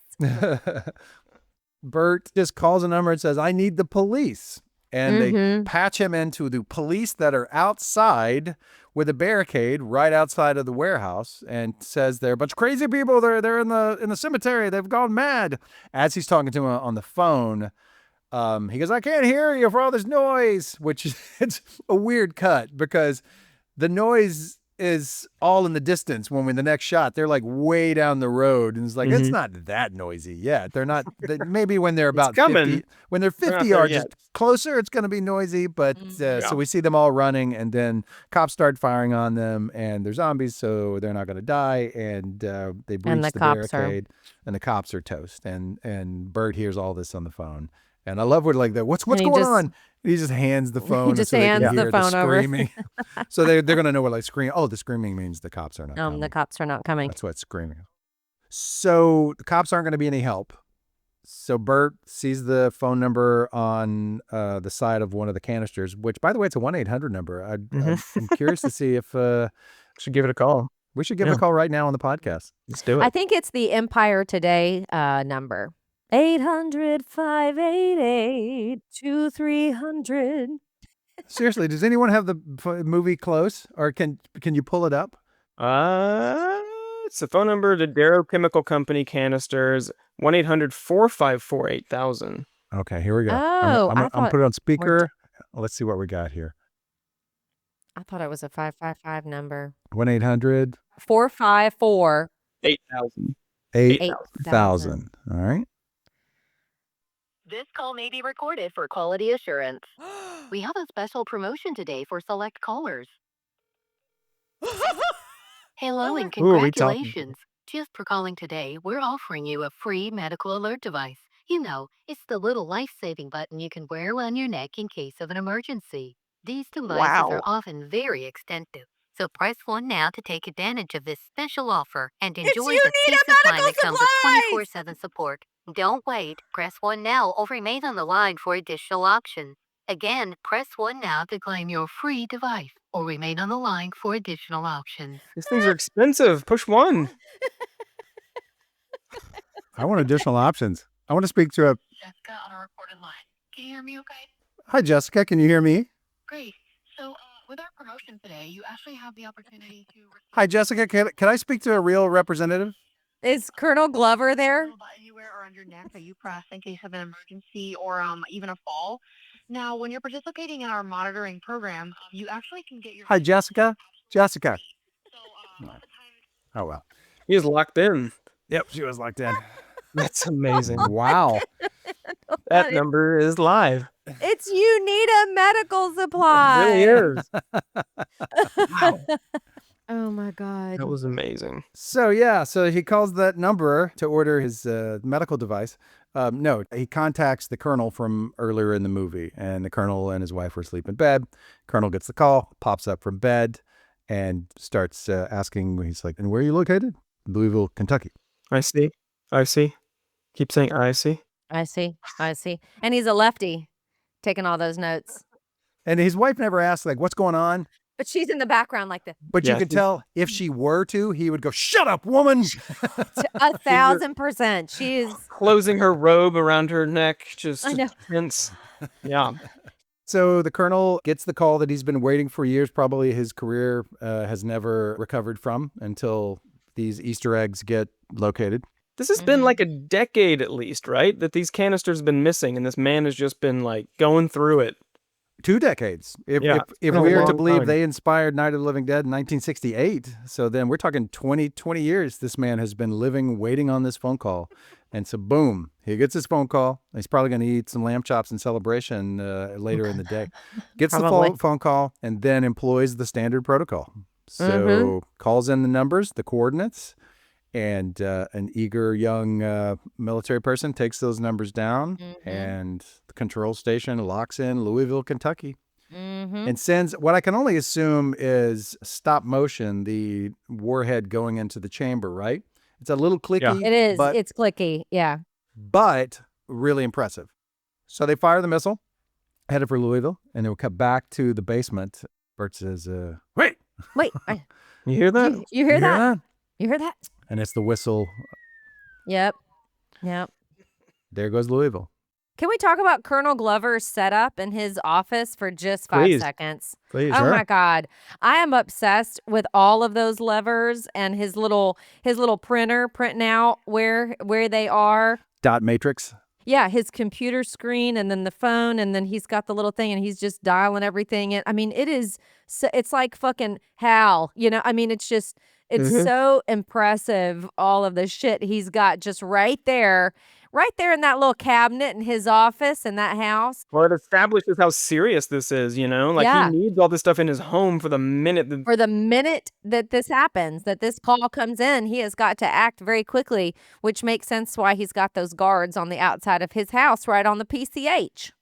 Bert just calls a number and says, I need the police. And they Mhm. patch him into the police that are outside with a barricade right outside of the warehouse, and says they're a bunch of crazy people. They're in the cemetery. They've gone mad. As he's talking to him on the phone, he goes, I can't hear you for all this noise, which it's a weird cut because the noise is all in the distance. When we're in the next shot, they're like way down the road, and it's like, it's not that noisy yet. They're not, maybe when they're about 50, when they're 50 not there yards yet. closer, it's going to be noisy. But so we see them all running, and then cops start firing on them, and they're zombies, so they're not going to die. And they breach the barricade, and the cops are toast. And Bert hears all this on the phone. And I love what like that. What's going on? He just hands the phone. He just so they hands can hear the phone over. screaming. So they're gonna know what like scream. Oh, the screaming means the cops are not coming. The cops are not coming. That's what screaming. So the cops aren't going to be any help. So Bert sees the phone number on the side of one of the canisters, which, by the way, it's a 1-800 number. I'm curious to see if should give it a call. We should give it a call right now on the podcast. Let's do it. I think it's the Empire Today number. 800-588-2300. Seriously, does anyone have the movie close, or can you pull it up? It's the phone number to Darrow Chemical Company canisters, 1-800-454-8000. Okay, here we go. Oh, I'm gonna put it on speaker. Let's see what we got here. I thought it was a 555 number. 1-800 454 8000. 8000. All right. This call may be recorded for quality assurance. We have a special promotion today for select callers. Hello and Who are we talking to? congratulations. Just for calling today, we're offering you a free medical alert device. You know, it's the little life-saving button you can wear on your neck in case of an emergency. These devices are often very extensive. So press 1 now to take advantage of this special offer and enjoy the peace of mind that comes with 24/7 support. Don't wait. Press 1 now or remain on the line for additional options. Again, press 1 now to claim your free device or remain on the line for additional options. These things are expensive. Push 1. I want additional options. I want to speak to a. Jessica on a recorded line. Can you hear me okay? Hi, Jessica. Can you hear me? Great. So, with our promotion today, you actually have the opportunity to... Hi, Jessica. Can I speak to a real representative? Is Colonel Glover there? Button you wear around your neck that you press in case of an emergency or even a fall. Now, when you're participating in our monitoring program, you actually can get your... Hi, Jessica. Jessica. So, Oh, well. He is locked in. Yep, she was locked in. That's amazing. Wow. That number is live. It's you need a medical supply. It really is. Wow. Oh my God. That was amazing. So he calls that number to order his medical device. No, he contacts the colonel from earlier in the movie, and the colonel and his wife were asleep in bed. Colonel gets the call, pops up from bed, and starts asking. He's like, "And where are you located?" Louisville, Kentucky. I see. Keep saying I see. I see. And he's a lefty, taking all those notes. And his wife never asks, like, "What's going on?" But she's in the background like this. But you can tell if she were to, he would go, "Shut up, woman!" 1,000%. She is Closing her robe around her neck, just I know. tense. Yeah. So the colonel gets the call that he's been waiting for years. Probably his career has never recovered from until these Easter eggs get located. This has been like a decade at least, right? That these canisters have been missing, and this man has just been like going through it. 2 decades. If been a we are to long believe time. they inspired Night of the Living Dead in 1968, so then we're talking 20 years this man has been living, waiting on this phone call. And so boom, he gets his phone call. He's probably going to eat some lamb chops in celebration later in the day. Gets the phone call and then employs the standard protocol. So calls in the numbers, the coordinates, and an eager young military person takes those numbers down, and the control station locks in Louisville, Kentucky, and sends what I can only assume is stop motion, the warhead going into the chamber, right? It's a little clicky. It is. But, It's clicky. Yeah. but really impressive. So they fire the missile, headed for Louisville, and they will cut back to the basement. Bart says, wait. Wait. You hear that? You hear that? You hear that? And it's the whistle. Yep. There goes Louisville. Can we talk about Colonel Glover's setup in his office for just 5 Please. seconds? Please, Oh sure. my God. I am obsessed with all of those levers and his little printer printing out where they are. Dot matrix. Yeah, his computer screen and then the phone, and then he's got the little thing and he's just dialing everything in. I mean, it's like fucking Hal, I mean, it's so impressive, all of the shit he's got just right there in that little cabinet in his office in that house. Well, it establishes how serious this is, Like, Yeah. he needs all this stuff in his home for the minute that this happens, that this call comes in, he has got to act very quickly, which makes sense why he's got those guards on the outside of his house right on the PCH.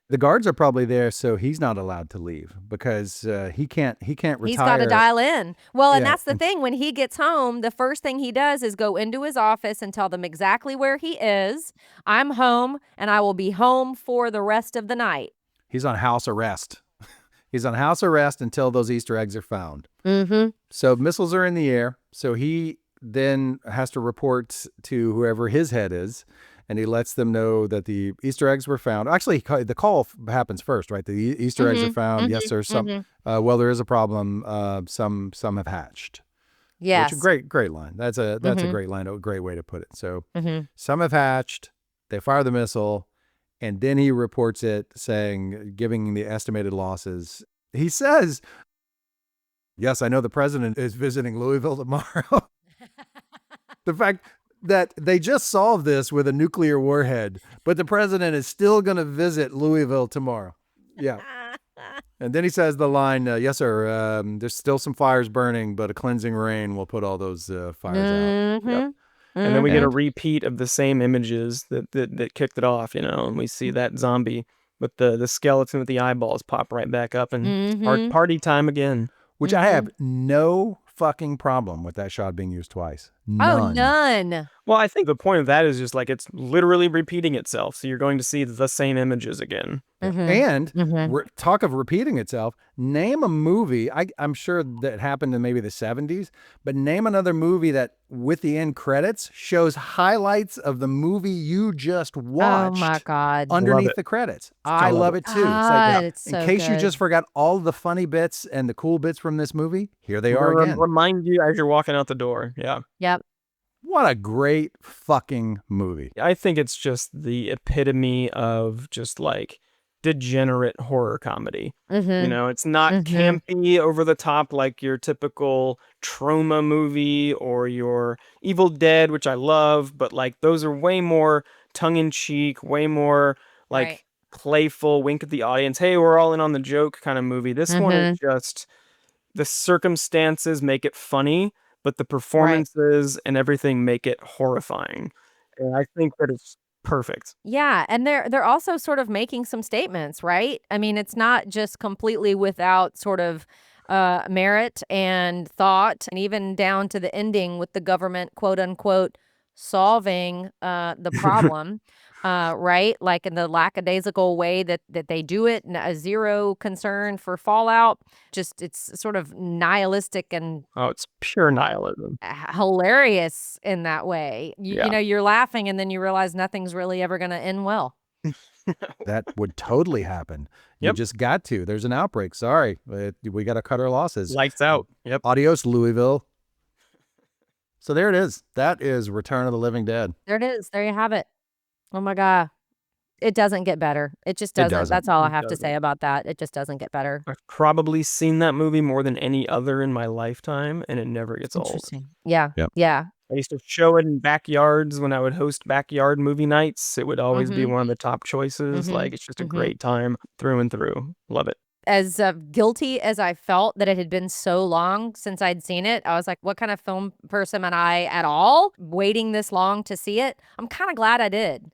The guards are probably there, so he's not allowed to leave because he can't retire. He's got to dial in. Well, and Yeah. that's the thing. When he gets home, the first thing he does is go into his office and tell them exactly where he is. I'm home, and I will be home for the rest of the night. He's on house arrest. He's on house arrest until those Easter eggs are found. Mm-hmm. So missiles are in the air. So he then has to report to whoever his head is, and he lets them know that the Easter eggs were found. Actually, the call happens first, right? The Easter eggs are found. Yes, there's some. Well, there is a problem. Some have hatched. Yes. Which is a great line. That's a great line. A great way to put it. So some have hatched. They fire the missile, and then he reports it, giving the estimated losses. He says, "Yes, I know the president is visiting Louisville tomorrow." The fact that they just solved this with a nuclear warhead, but the president is still going to visit Louisville tomorrow. Yeah. And then he says the line, yes, sir, there's still some fires burning, but a cleansing rain will put all those fires out. Yep. And then we get a repeat of the same images that kicked it off, and we see that zombie with the skeleton with the eyeballs pop right back up, and party time again. Which I have no fucking problem with that shot being used twice. Oh, none. Well, I think the point of that is just like it's literally repeating itself. So you're going to see the same images again. And talk of repeating itself, name a movie, I'm sure that happened in maybe the 70s, but name another movie that with the end credits shows highlights of the movie you just watched. Oh my God. Underneath the credits. I love it too. God, it's it's in so case you good. just forgot all the funny bits and the cool bits from this movie, here they are again. Remind you as you're walking out the door. Yeah. Yep. What a great fucking movie. I think it's just the epitome of just like degenerate horror comedy. It's not campy over the top like your typical trauma movie or your Evil Dead, which I love, but like those are way more tongue-in-cheek, way more like playful, wink at the audience, hey, we're all in on the joke kind of movie. This one is just the circumstances make it funny, but the performances and everything make it horrifying. And I think that it's perfect. Yeah, and they're also sort of making some statements, right? I mean, it's not just completely without sort of merit and thought, and even down to the ending with the government, quote unquote, solving the problem, right? Like in the lackadaisical way that they do it, a zero concern for fallout. Just it's sort of nihilistic and it's pure nihilism. Hilarious in that way. You know, you're laughing and then you realize nothing's really ever going to end well. That would totally happen. You just got to. There's an outbreak. Sorry. We got to cut our losses. Lights out. Yep. Adios, Louisville. So there it is. That is Return of the Living Dead. There it is. There you have it. Oh my God. It doesn't get better. It just doesn't. doesn't. That's all I have to say about that. It just doesn't get better. I've probably seen that movie more than any other in my lifetime, and it never gets old. Yeah. Yep. Yeah. I used to show it in backyards when I would host backyard movie nights. It would always be one of the top choices. Like, it's just a great time through and through. Love it. As guilty as I felt that it had been so long since I'd seen it, I was like, what kind of film person am I at all waiting this long to see it? I'm kind of glad I did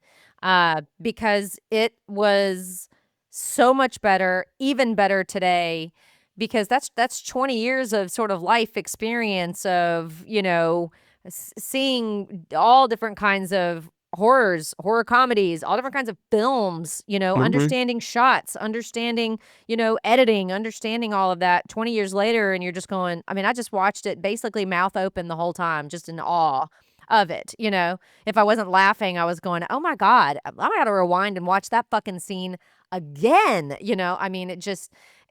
because it was so much better, even better today, because that's 20 years of sort of life experience of, seeing all different kinds of horrors, horror comedies, all different kinds of films, understanding shots, understanding, editing, understanding all of that 20 years later. And you're just going, I mean, I just watched it basically mouth open the whole time, just in awe of it. If I wasn't laughing, I was going, oh my God, I got to rewind and watch that fucking scene again. I mean,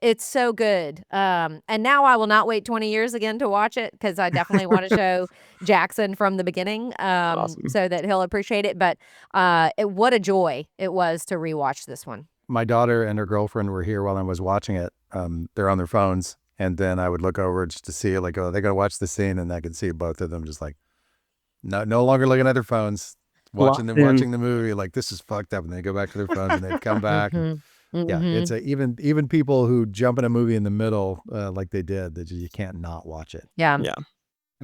it's so good. And now I will not wait 20 years again to watch it, because I definitely want to show Jackson from the beginning, Awesome. so that he'll appreciate it. But what a joy it was to rewatch this one. My daughter and her girlfriend were here while I was watching it. They're on their phones. And then I would look over just to see, like, oh, they're going to watch the scene. And I could see both of them just like, no longer looking at their phones, watching the movie. Like, this is fucked up. And they go back to their phones and they'd come back. Yeah, it's even people who jump in a movie in the middle, like they did, that you can't not watch it. Yeah.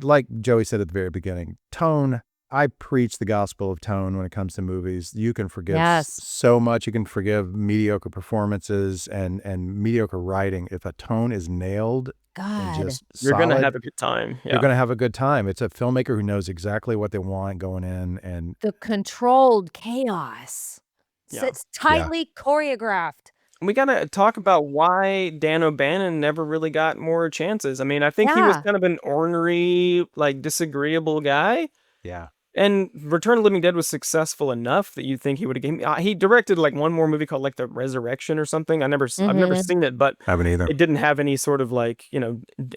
Like Joey said at the very beginning, tone. I preach the gospel of tone when it comes to movies. You can forgive so much. You can forgive mediocre performances and mediocre writing if a tone is nailed. God, and just you're solid, gonna have a good time. Yeah. You're gonna have a good time. It's a filmmaker who knows exactly what they want going in, and the controlled chaos. So it's tightly choreographed. We gotta talk about why Dan O'Bannon never really got more chances. I mean, I think he was kind of an ornery, like, disagreeable guy. Yeah. And Return of the Living Dead was successful enough that you'd think he would have given. He directed like one more movie called like The Resurrection or something. I've never seen it, but haven't either. It didn't have any sort of like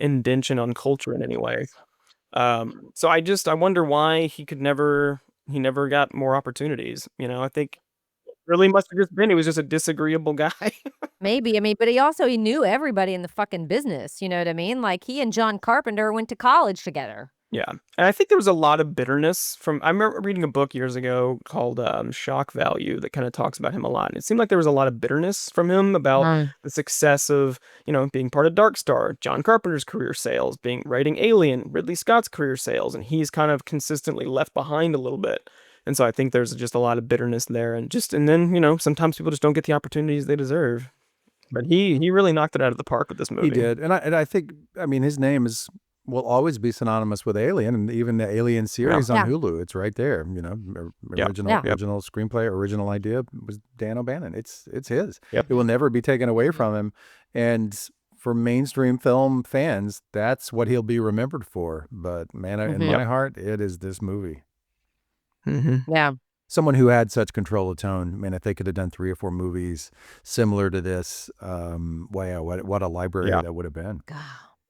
indention on culture in any way. So I wonder why he never got more opportunities. I think really must have just been he was just a disagreeable guy. Maybe. I mean, but he knew everybody in the fucking business. You know what I mean? Like, he and John Carpenter went to college together. Yeah. And I think there was a lot of bitterness I remember reading a book years ago called Shock Value that kind of talks about him a lot. And it seemed like there was a lot of bitterness from him about the success of, being part of Dark Star, John Carpenter's career sales, writing Alien, Ridley Scott's career sales. And he's kind of consistently left behind a little bit. And so I think there's just a lot of bitterness there. And then, sometimes people just don't get the opportunities they deserve. But he really knocked it out of the park with this movie. He did. And I think, his name will always be synonymous with Alien, and even the Alien series on Hulu. It's right there. Original screenplay, original idea was Dan O'Bannon. It's his. Yep. It will never be taken away from him. And for mainstream film fans, that's what he'll be remembered for. But man, in my heart, it is this movie. Mm-hmm. Yeah. Someone who had such control of tone, man, if they could have done 3 or 4 movies similar to this, wow, what a library that would have been.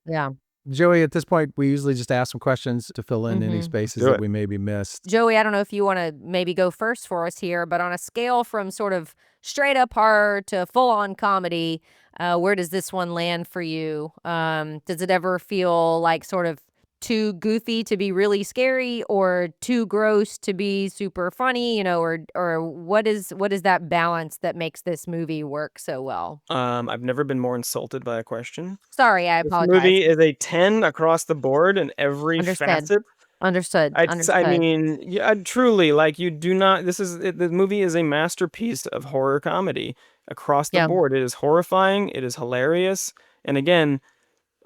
Yeah. Joey, at this point, we usually just ask some questions to fill in any spaces that we maybe missed. Joey, I don't know if you want to maybe go first for us here, but on a scale from sort of straight up horror to full on comedy, where does this one land for you? Does it ever feel like sort of too goofy to be really scary, or too gross to be super funny, or what is that balance that makes this movie work so well? I've never been more insulted by a question. Sorry, I apologize. This movie is a 10 across the board in every facet. Understood. I mean, truly, like, you do not. The movie is a masterpiece of horror comedy across the board. It is horrifying. It is hilarious. And again,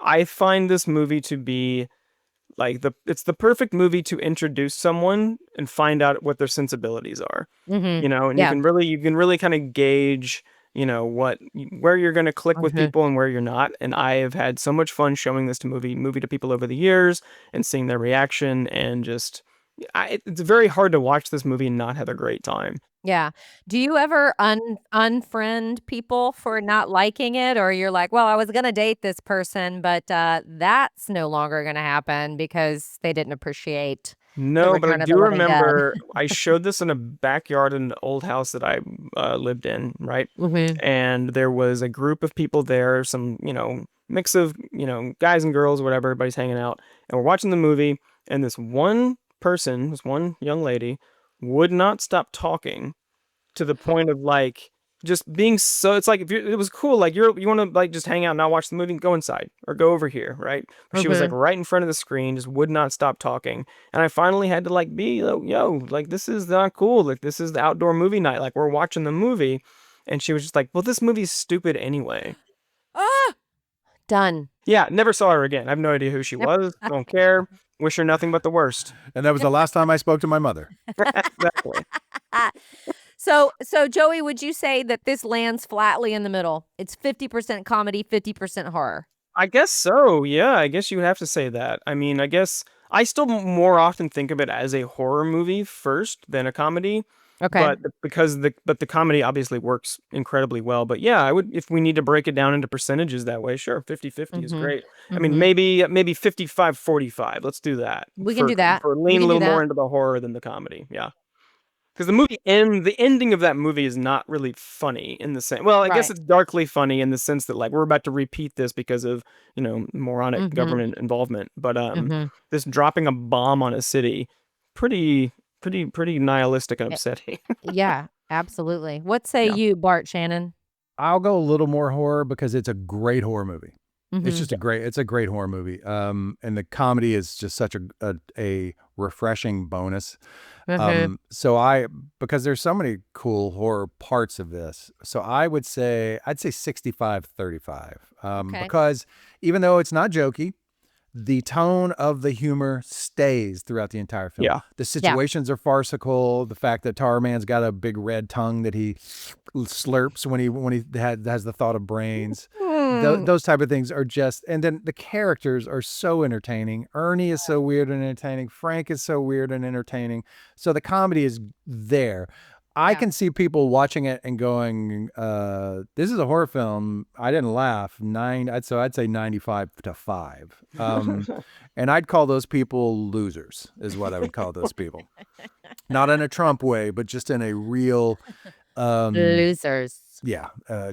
I find this movie to be like it's the perfect movie to introduce someone and find out what their sensibilities are. And you can really kind of gauge, where you're going to click with people and where you're not. And I have had so much fun showing this movie to people over the years and seeing their reaction, and just it's very hard to watch this movie and not have a great time. Yeah. Do you ever unfriend people for not liking it? Or you're like, well, I was going to date this person, but that's no longer going to happen because they didn't appreciate No, but I do remember I showed this in a backyard in an old house that I lived in, right? And there was a group of people there, some, mix of, guys and girls, whatever, everybody's hanging out. And we're watching the movie, and this one young lady, would not stop talking to the point of like just being so. It's like it was cool, like you want to like just hang out and not watch the movie, go inside or go over here, right? But she was like right in front of the screen, just would not stop talking. And I finally had to like be like, this is not cool, like this is the outdoor movie night, like we're watching the movie. And she was just like, well, this movie's stupid anyway. Done. Yeah, never saw her again. I have no idea who she was. Don't care. Wish her nothing but the worst. And that was the last time I spoke to my mother. Exactly. So Joey, would you say that this lands flatly in the middle? It's 50% comedy, 50% horror. I guess so. Yeah, I guess you would have to say that. I mean, I guess I still more often think of it as a horror movie first than a comedy. Okay. But the comedy obviously works incredibly well. But yeah, I would, if we need to break it down into percentages that way, sure, 50-50 is great. I mean, maybe 55-45. Let's do that. We can do that. For We lean can a do little more that. into the horror than the comedy. Yeah. Because the ending of that movie is not really funny in the same. Well, I guess Right. it's darkly funny in the sense that like we're about to repeat this because of moronic government involvement. But this dropping a bomb on a city, pretty nihilistic and upsetting. Yeah, absolutely. What say Yeah. you, Bart, Shannon? I'll go a little more horror because it's a great horror movie. Mm-hmm. It's just a great horror movie. And the comedy is just such a refreshing bonus. So because there's so many cool horror parts of this. So I'd say 65-35. Because even though it's not jokey, the tone of the humor stays throughout the entire film. Yeah. The situations are farcical. The fact that Tar Man's got a big red tongue that he slurps when he has the thought of brains. Those type of things are just, and then the characters are so entertaining. Ernie is so weird and entertaining. Frank is so weird and entertaining. So the comedy is there. I can see people watching it and going, this is a horror film. I didn't laugh. I'd say 95-5. And I'd call those people losers, is what I would call those people. Not in a Trump way, but just in a real Losers. Yeah,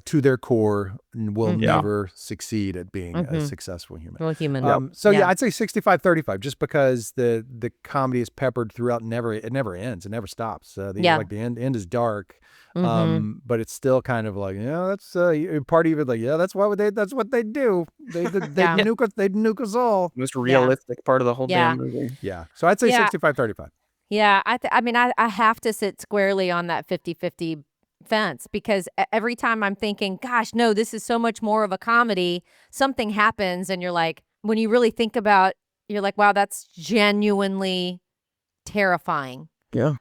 to their core, will never succeed at being a successful human. Well, human. So I'd say 65-35, just because the comedy is peppered throughout. It never ends. It never stops. Like the end is dark, but it's still kind of like, that's part of it. Like, that's what they do. They nuke us all. Most realistic part of the whole damn movie. Yeah. So I'd say 65-35. Yeah, I mean, I have to sit squarely on that 50-50 fence, because every time I'm thinking, gosh, no, this is so much more of a comedy, something happens and you're like, when you really think about, you're like, wow, that's genuinely terrifying. Yeah.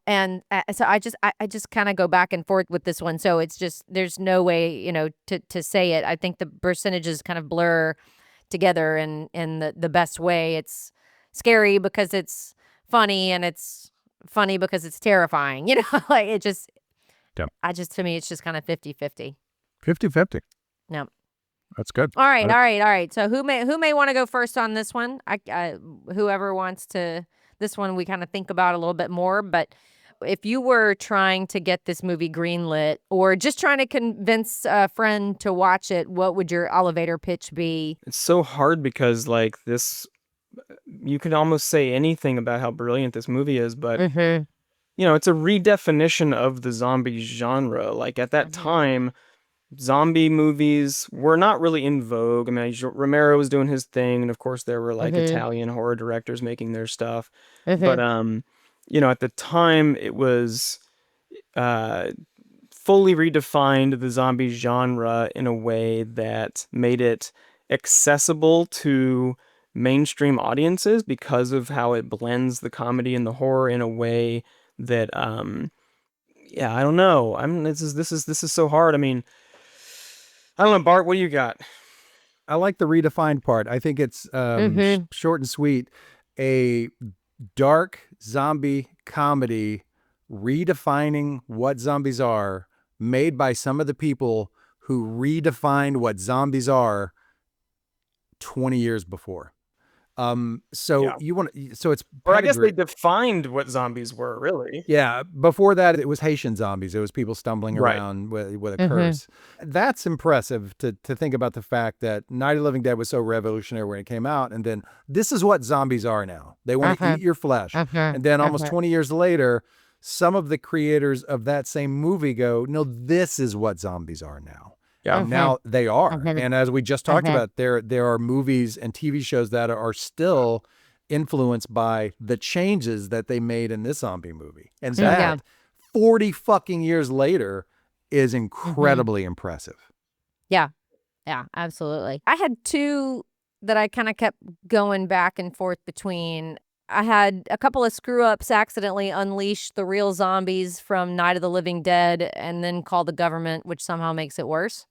And so I just kind of go back and forth with this one. So it's just, there's no way, to say it. I think the percentages kind of blur together in the best way. It's scary because it's funny, and it's funny because it's terrifying. Like it just, to me, it's just kind of 50-50. 50-50. No. That's good. All right. So who may want to go first on this one? Whoever wants to. This one we kind of think about a little bit more. But if you were trying to get this movie greenlit, or just trying to convince a friend to watch it, what would your elevator pitch be? It's so hard because like this, you could almost say anything about how brilliant this movie is, but it's a redefinition of the zombie genre. Like at that time, zombie movies were not really in vogue. I mean, Romero was doing his thing, and of course there were like Italian horror directors making their stuff. But at the time it was fully redefined the zombie genre in a way that made it accessible to mainstream audiences because of how it blends the comedy and the horror in a way that I don't know. This is so hard. I mean, I don't know, Bart, what do you got? I like the redefined part. I think it's short and sweet. A dark zombie comedy redefining what zombies are, made by some of the people who redefined what zombies are 20 years before. So it's or I guess they defined what zombies were, really. Yeah, before that it was Haitian zombies. It was people stumbling around with a curse. That's impressive to think about, the fact that Night of the Living Dead was so revolutionary when it came out, and then this is what zombies are now. They want to eat your flesh. And then almost 20 years later, some of the creators of that same movie go, no, this is what zombies are now. Yeah. Now they are. And as we just talked about, there are movies and TV shows that are still influenced by the changes that they made in this zombie movie. And that 40 fucking years later is incredibly impressive. Yeah. Yeah, absolutely. I had two that I kind of kept going back and forth between. I had a couple of screw-ups accidentally unleash the real zombies from Night of the Living Dead and then call the government, which somehow makes it worse.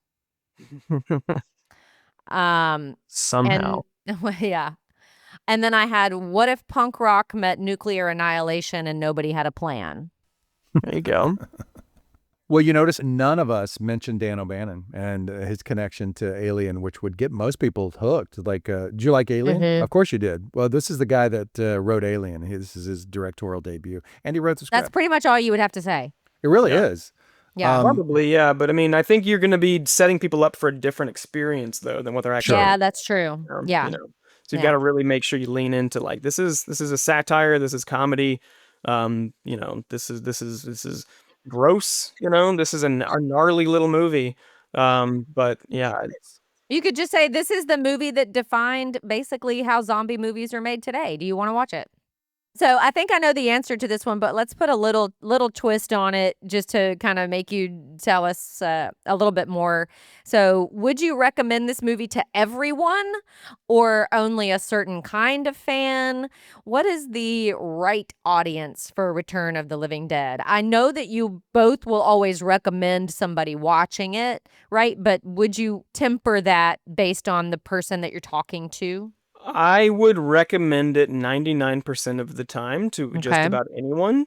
Somehow. And yeah. And then I had, what if punk rock met nuclear annihilation and nobody had a plan? There you go. Well, you notice none of us mentioned Dan O'Bannon and his connection to Alien, which would get most people hooked. Like, did you like Alien? Mhm. Of course you did. Well, this is the guy that wrote Alien. This is his directorial debut. And he wrote the script. That's pretty much all you would have to say. It really is. Yeah. Probably, yeah. But I mean, I think you're going to be setting people up for a different experience, though, than what they're actually. Yeah, that's true. Yeah. You know, so you've got to really make sure you lean into like this is a satire. This is comedy. You know, this is gross. You know, this is a gnarly little movie. But yeah. You could just say this is the movie that defined basically how zombie movies are made today. Do you want to watch it? So I think I know the answer to this one, but let's put a little twist on it just to kind of make you tell us a little bit more. So would you recommend this movie to everyone or only a certain kind of fan? What is the right audience for Return of the Living Dead? I know that you both will always recommend somebody watching it, right? But would you temper that based on the person that you're talking to? I would recommend it 99% of the time to just about anyone,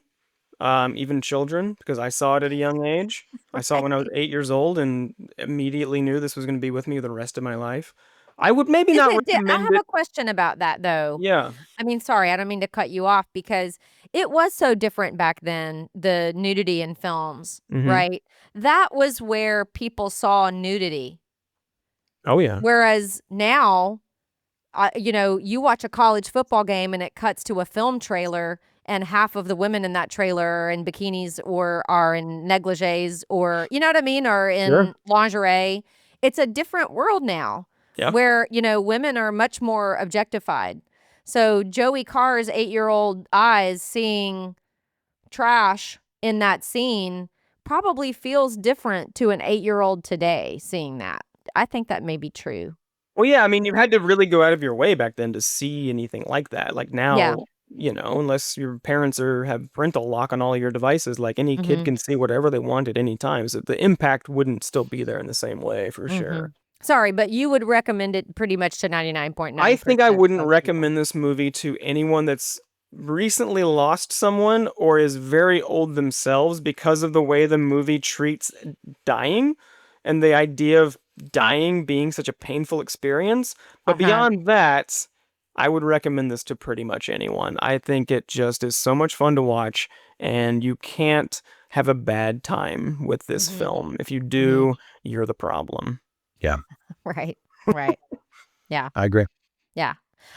even children, because I saw it at a young age. I saw it when I was 8 years old and immediately knew this was going to be with me the rest of my life. I would maybe not recommend I have a question about that, though. Yeah. I mean, sorry, I don't mean to cut you off because it was so different back then, the nudity in films, right? That was where people saw nudity. Oh, yeah. Whereas now, you know, you watch a college football game and it cuts to a film trailer and half of the women in that trailer are in bikinis or are in negligees or, you know what I mean, or in lingerie. It's a different world now where, you know, women are much more objectified. So Joey Carr's 8-year-old eyes seeing trash in that scene probably feels different to an 8-year-old today seeing that. I think that may be true. Well, yeah, I mean, you had to really go out of your way back then to see anything like that. Like now, you know, unless your parents have parental lock on all your devices, like any kid can see whatever they want at any time. So the impact wouldn't still be there in the same way, for sure. Sorry, but you would recommend it pretty much to 99.9%. I think I wouldn't recommend this movie to anyone that's recently lost someone or is very old themselves because of the way the movie treats dying and the idea of dying being such a painful experience. But beyond that, I would recommend this to pretty much anyone. I think it just is so much fun to watch, and you can't have a bad time with this film. If you do, you're the problem. Yeah. Right. Yeah. I agree. Yeah.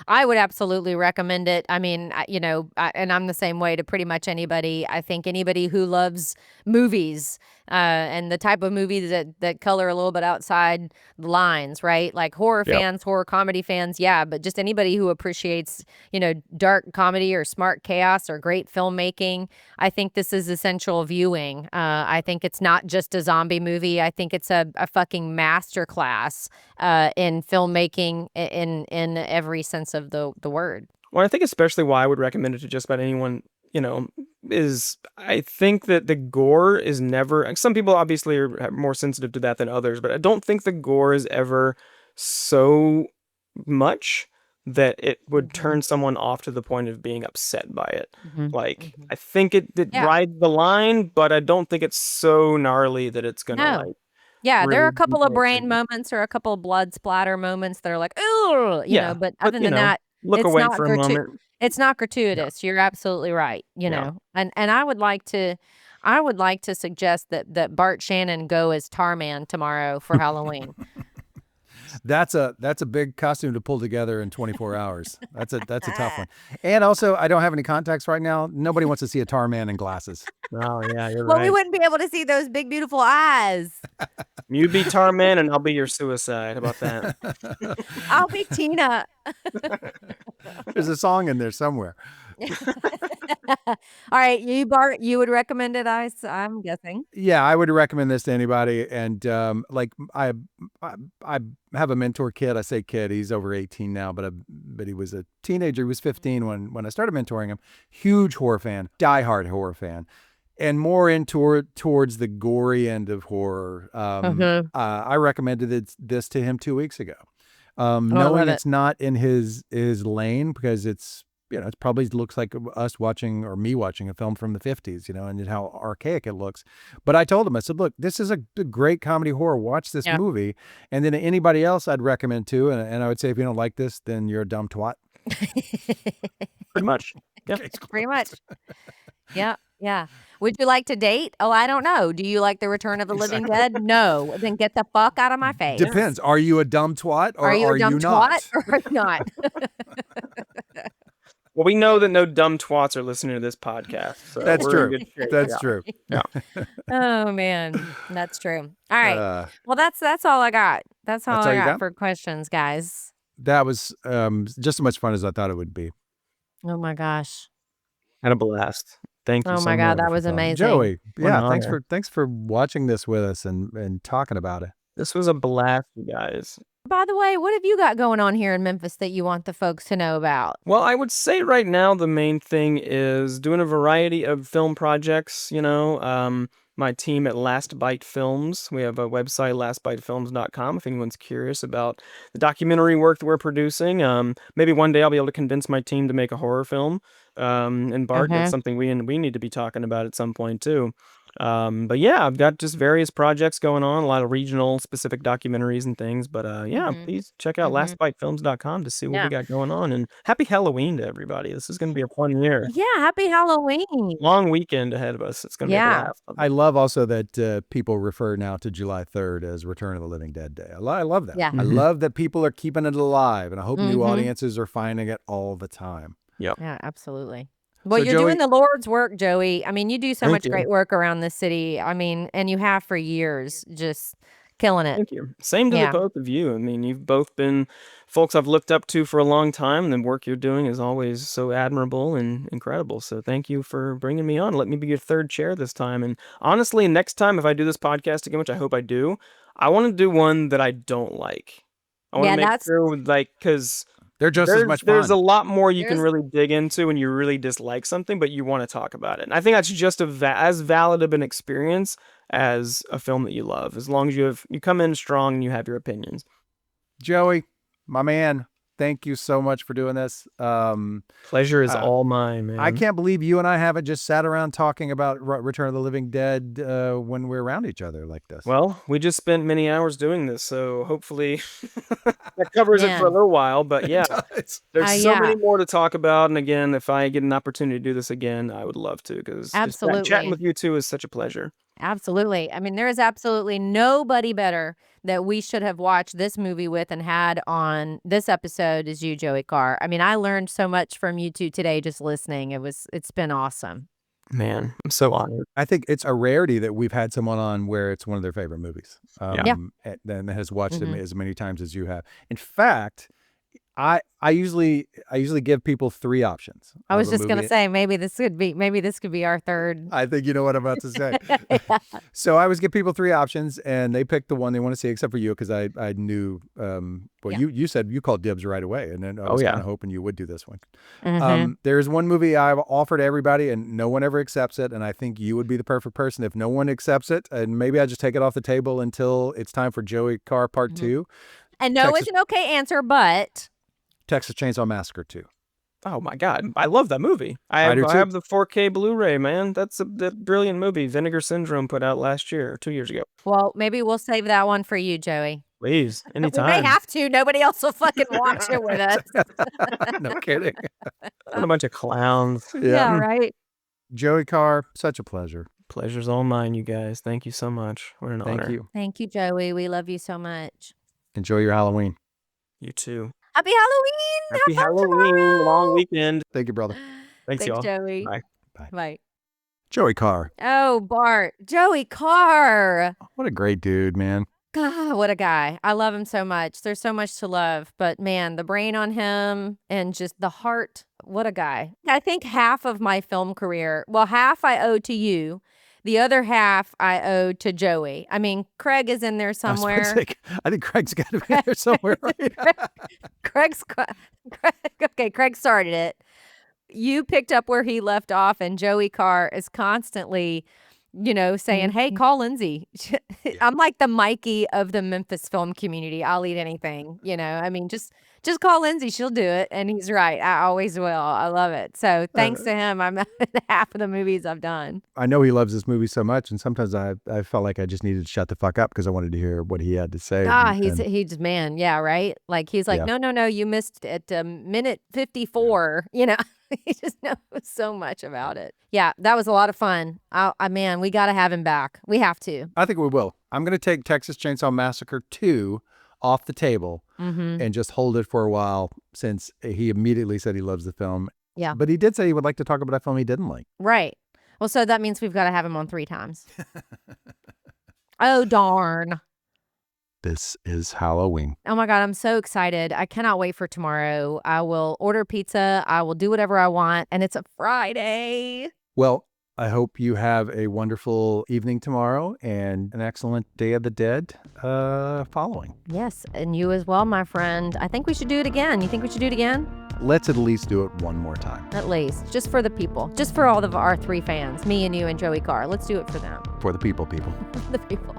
I would absolutely recommend it. I mean, you know, and I'm the same way to pretty much anybody. I think anybody who loves movies and the type of movies that color a little bit outside the lines, right? Like horror fans, horror comedy fans, yeah, but just anybody who appreciates, you know, dark comedy or smart chaos or great filmmaking, I think this is essential viewing. I think it's not just a zombie movie. I think it's a fucking masterclass in filmmaking in every sense of the word. Well, I think especially why I would recommend it to just about anyone, you know, is I think that the gore is never, some people obviously are more sensitive to that than others, but I don't think the gore is ever so much that it would turn someone off to the point of being upset by it. Like, I think it rides the line, but I don't think it's so gnarly that it's gonna like. Yeah, really there are a couple of brain deep moments or a couple of blood splatter moments that are like, oh, you know, but other than that, look it's away not for a moment. It's not gratuitous. You're absolutely right. You know, and I would like to suggest that Bart Shannon go as Tarman tomorrow for Halloween. That's a big costume to pull together in 24 hours. That's a tough one. And also, I don't have any contacts right now. Nobody wants to see a tar man in glasses. Oh yeah, you're Well, right. we wouldn't be able to see those big beautiful eyes. You be Tarman and I'll be your suicide. How about that? I'll be Tina. There's a song in there somewhere. All right, you Bart, you would recommend it? I'm guessing. Yeah, I would recommend this to anybody. And like I have a mentor kid. I say kid, he's over 18 now, but he was a teenager. He was 15 when I started mentoring him. Huge horror fan, diehard horror fan, and more towards the gory end of horror. I recommended this to him 2 weeks ago, knowing it's not in his lane because it's. It probably looks like us watching or me watching a film from the 50s, and how archaic it looks. But I told him, I said, look, this is a great comedy horror. Watch this movie. And then anybody else I'd recommend too. And I would say, if you don't like this, then you're a dumb twat. Pretty much. Yeah. Pretty much. Yeah. Yeah. Would you like to date? Oh, I don't know. Do you like The Return of the Living Dead? No. Then get the fuck out of my face. Depends. Are you a dumb twat or are you a dumb not? twat or are you not? Well, we know that no dumb twats are listening to this podcast. So That's we're in true. good shape. That's true. Yeah. Oh man, that's true. All right. Well, that's all I got. That's all I got for questions, guys. That was just as much fun as I thought it would be. Oh my gosh. Had a blast. Thank you. Oh my God, that was amazing. Joey, thanks for watching this with us and talking about it. This was a blast, you guys. By the way, what have you got going on here in Memphis that you want the folks to know about? Well, I would say right now the main thing is doing a variety of film projects, my team at Last Bite Films. We have a website, lastbitefilms.com, if anyone's curious about the documentary work that we're producing. Maybe one day I'll be able to convince my team to make a horror film. And Bart, that's something we need to be talking about at some point too. But yeah, I've got just various projects going on, a lot of regional specific documentaries and things. But please check out lastbitefilms.com to see what we got going on. And happy Halloween to everybody. This is going to be a fun year. Yeah, happy Halloween. Long weekend ahead of us. It's going to be a blast. I love also that people refer now to July 3rd as Return of the Living Dead Day. I love that. Yeah. I love that people are keeping it alive, and I hope new audiences are finding it all the time. Yep. Yeah, absolutely. Well, So, you're Joey- doing the Lord's work, Joey. I mean, you do so Thank much you. great work around this city. I mean, and you have for years, just killing it. Thank you. Same to the Yeah. both of you. I mean, you've both been folks I've looked up to for a long time, and the work you're doing is always so admirable and incredible. So thank you for bringing me on. Let me be your third chair this time. And honestly, next time if I do this podcast again, which I hope I do, I want to do one that I don't like. I want Yeah, to make that's- sure, because They're just as much fun. there's a lot more you can There's- really dig into when you really dislike something, but you want to talk about it. And I think that's just as valid of an experience as a film that you love, as long as you come in strong and you have your opinions. Joey, my man, thank you so much for doing this. Pleasure is all mine, man. I can't believe you and I haven't just sat around talking about Return of the Living Dead when we're around each other like this. Well, we just spent many hours doing this, so hopefully that covers it for a little while. But yeah, there's so many more to talk about. And again, if I get an opportunity to do this again, I would love to, because Absolutely. chatting with you two is such a pleasure. Absolutely. I mean, there is absolutely nobody better that we should have watched this movie with and had on this episode is you, Joey Carr. I mean, I learned so much from you two today just listening. It's been awesome. Man, I'm so honored. I think it's a rarity that we've had someone on where it's one of their favorite movies. Yeah. And has watched it as many times as you have. In fact, I usually give people 3 options. I was of a just gonna movie. say maybe this could be our third. I think you know what I'm about to say. Yeah. So I always give people 3 options, and they pick the one they want to see, except for you, because I knew. You said you called dibs right away, and then I was kind of hoping you would do this one. There's one movie I've offered everybody, and no one ever accepts it, and I think you would be the perfect person if no one accepts it, and maybe I just take it off the table until it's time for Joey Carr Part 2. And no is an okay answer, but Texas Chainsaw Massacre 2. Oh my God, I love that movie. I do too. have the 4K Blu-ray, man. That's a brilliant movie. Vinegar Syndrome put out last year, or 2 years ago. well, maybe we'll save that one for you, Joey. Please, We may anytime. have to. Nobody else will fucking watch it with us. No kidding. What a bunch of clowns. Yeah, right. Joey Carr, such a pleasure. Pleasure's all mine, you guys. Thank you so much. What an honor. Thank you. Thank you, Joey. We love you so much. Enjoy your Halloween. You too. Happy Halloween. Happy Have fun Halloween. tomorrow. Long weekend. Thank you, brother. Thanks, y'all. Joey. Bye. Bye. Joey Carr. Oh, Bart. Joey Carr. What a great dude, man. God, what a guy. I love him so much. There's so much to love. But man, the brain on him and just the heart. What a guy. I think half of my film career, well, half I owe to you. The other half I owe to Joey. I mean, Craig is in there somewhere. I think Craig's got to be in there somewhere, right? Craig started it. You picked up where he left off, and Joey Carr is constantly, saying, hey, call Lindsey. I'm like the Mikey of the Memphis film community. I'll eat anything, I mean, just call Lindsey. She'll do it. And he's right. I always will. I love it. So thanks to him, I'm half of the movies I've done. I know he loves this movie so much. And sometimes I felt like I just needed to shut the fuck up because I wanted to hear what he had to say. He's man. Yeah. Right. Like, he's like, no, you missed at minute 54, He just knows so much about it. Yeah, that was a lot of fun. Man, we got to have him back. We have to. I think we will. I'm going to take Texas Chainsaw Massacre 2 off the table and just hold it for a while, since he immediately said he loves the film. Yeah. But he did say he would like to talk about a film he didn't like. Right. Well, so that means we've got to have him on 3 times. Oh, darn. This is Halloween. Oh my God, I'm so excited. I cannot wait for tomorrow. I will order pizza. I will do whatever I want. And it's a Friday. Well, I hope you have a wonderful evening tomorrow and an excellent Day of the Dead following. Yes, and you as well, my friend. I think we should do it again. You think we should do it again? Let's at least do it one more time. At least. Just for the people. Just for all of our 3 fans. Me and you and Joey Carr. Let's do it for them. For the people. The people.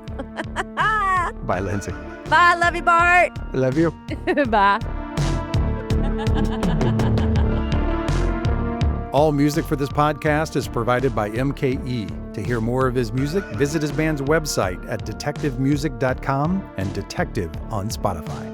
Bye, Lindsey. Bye. Love you, Bart. Love you. Bye. All music for this podcast is provided by MKE. To hear more of his music, visit his band's website at detectivemusic.com and Detective on Spotify.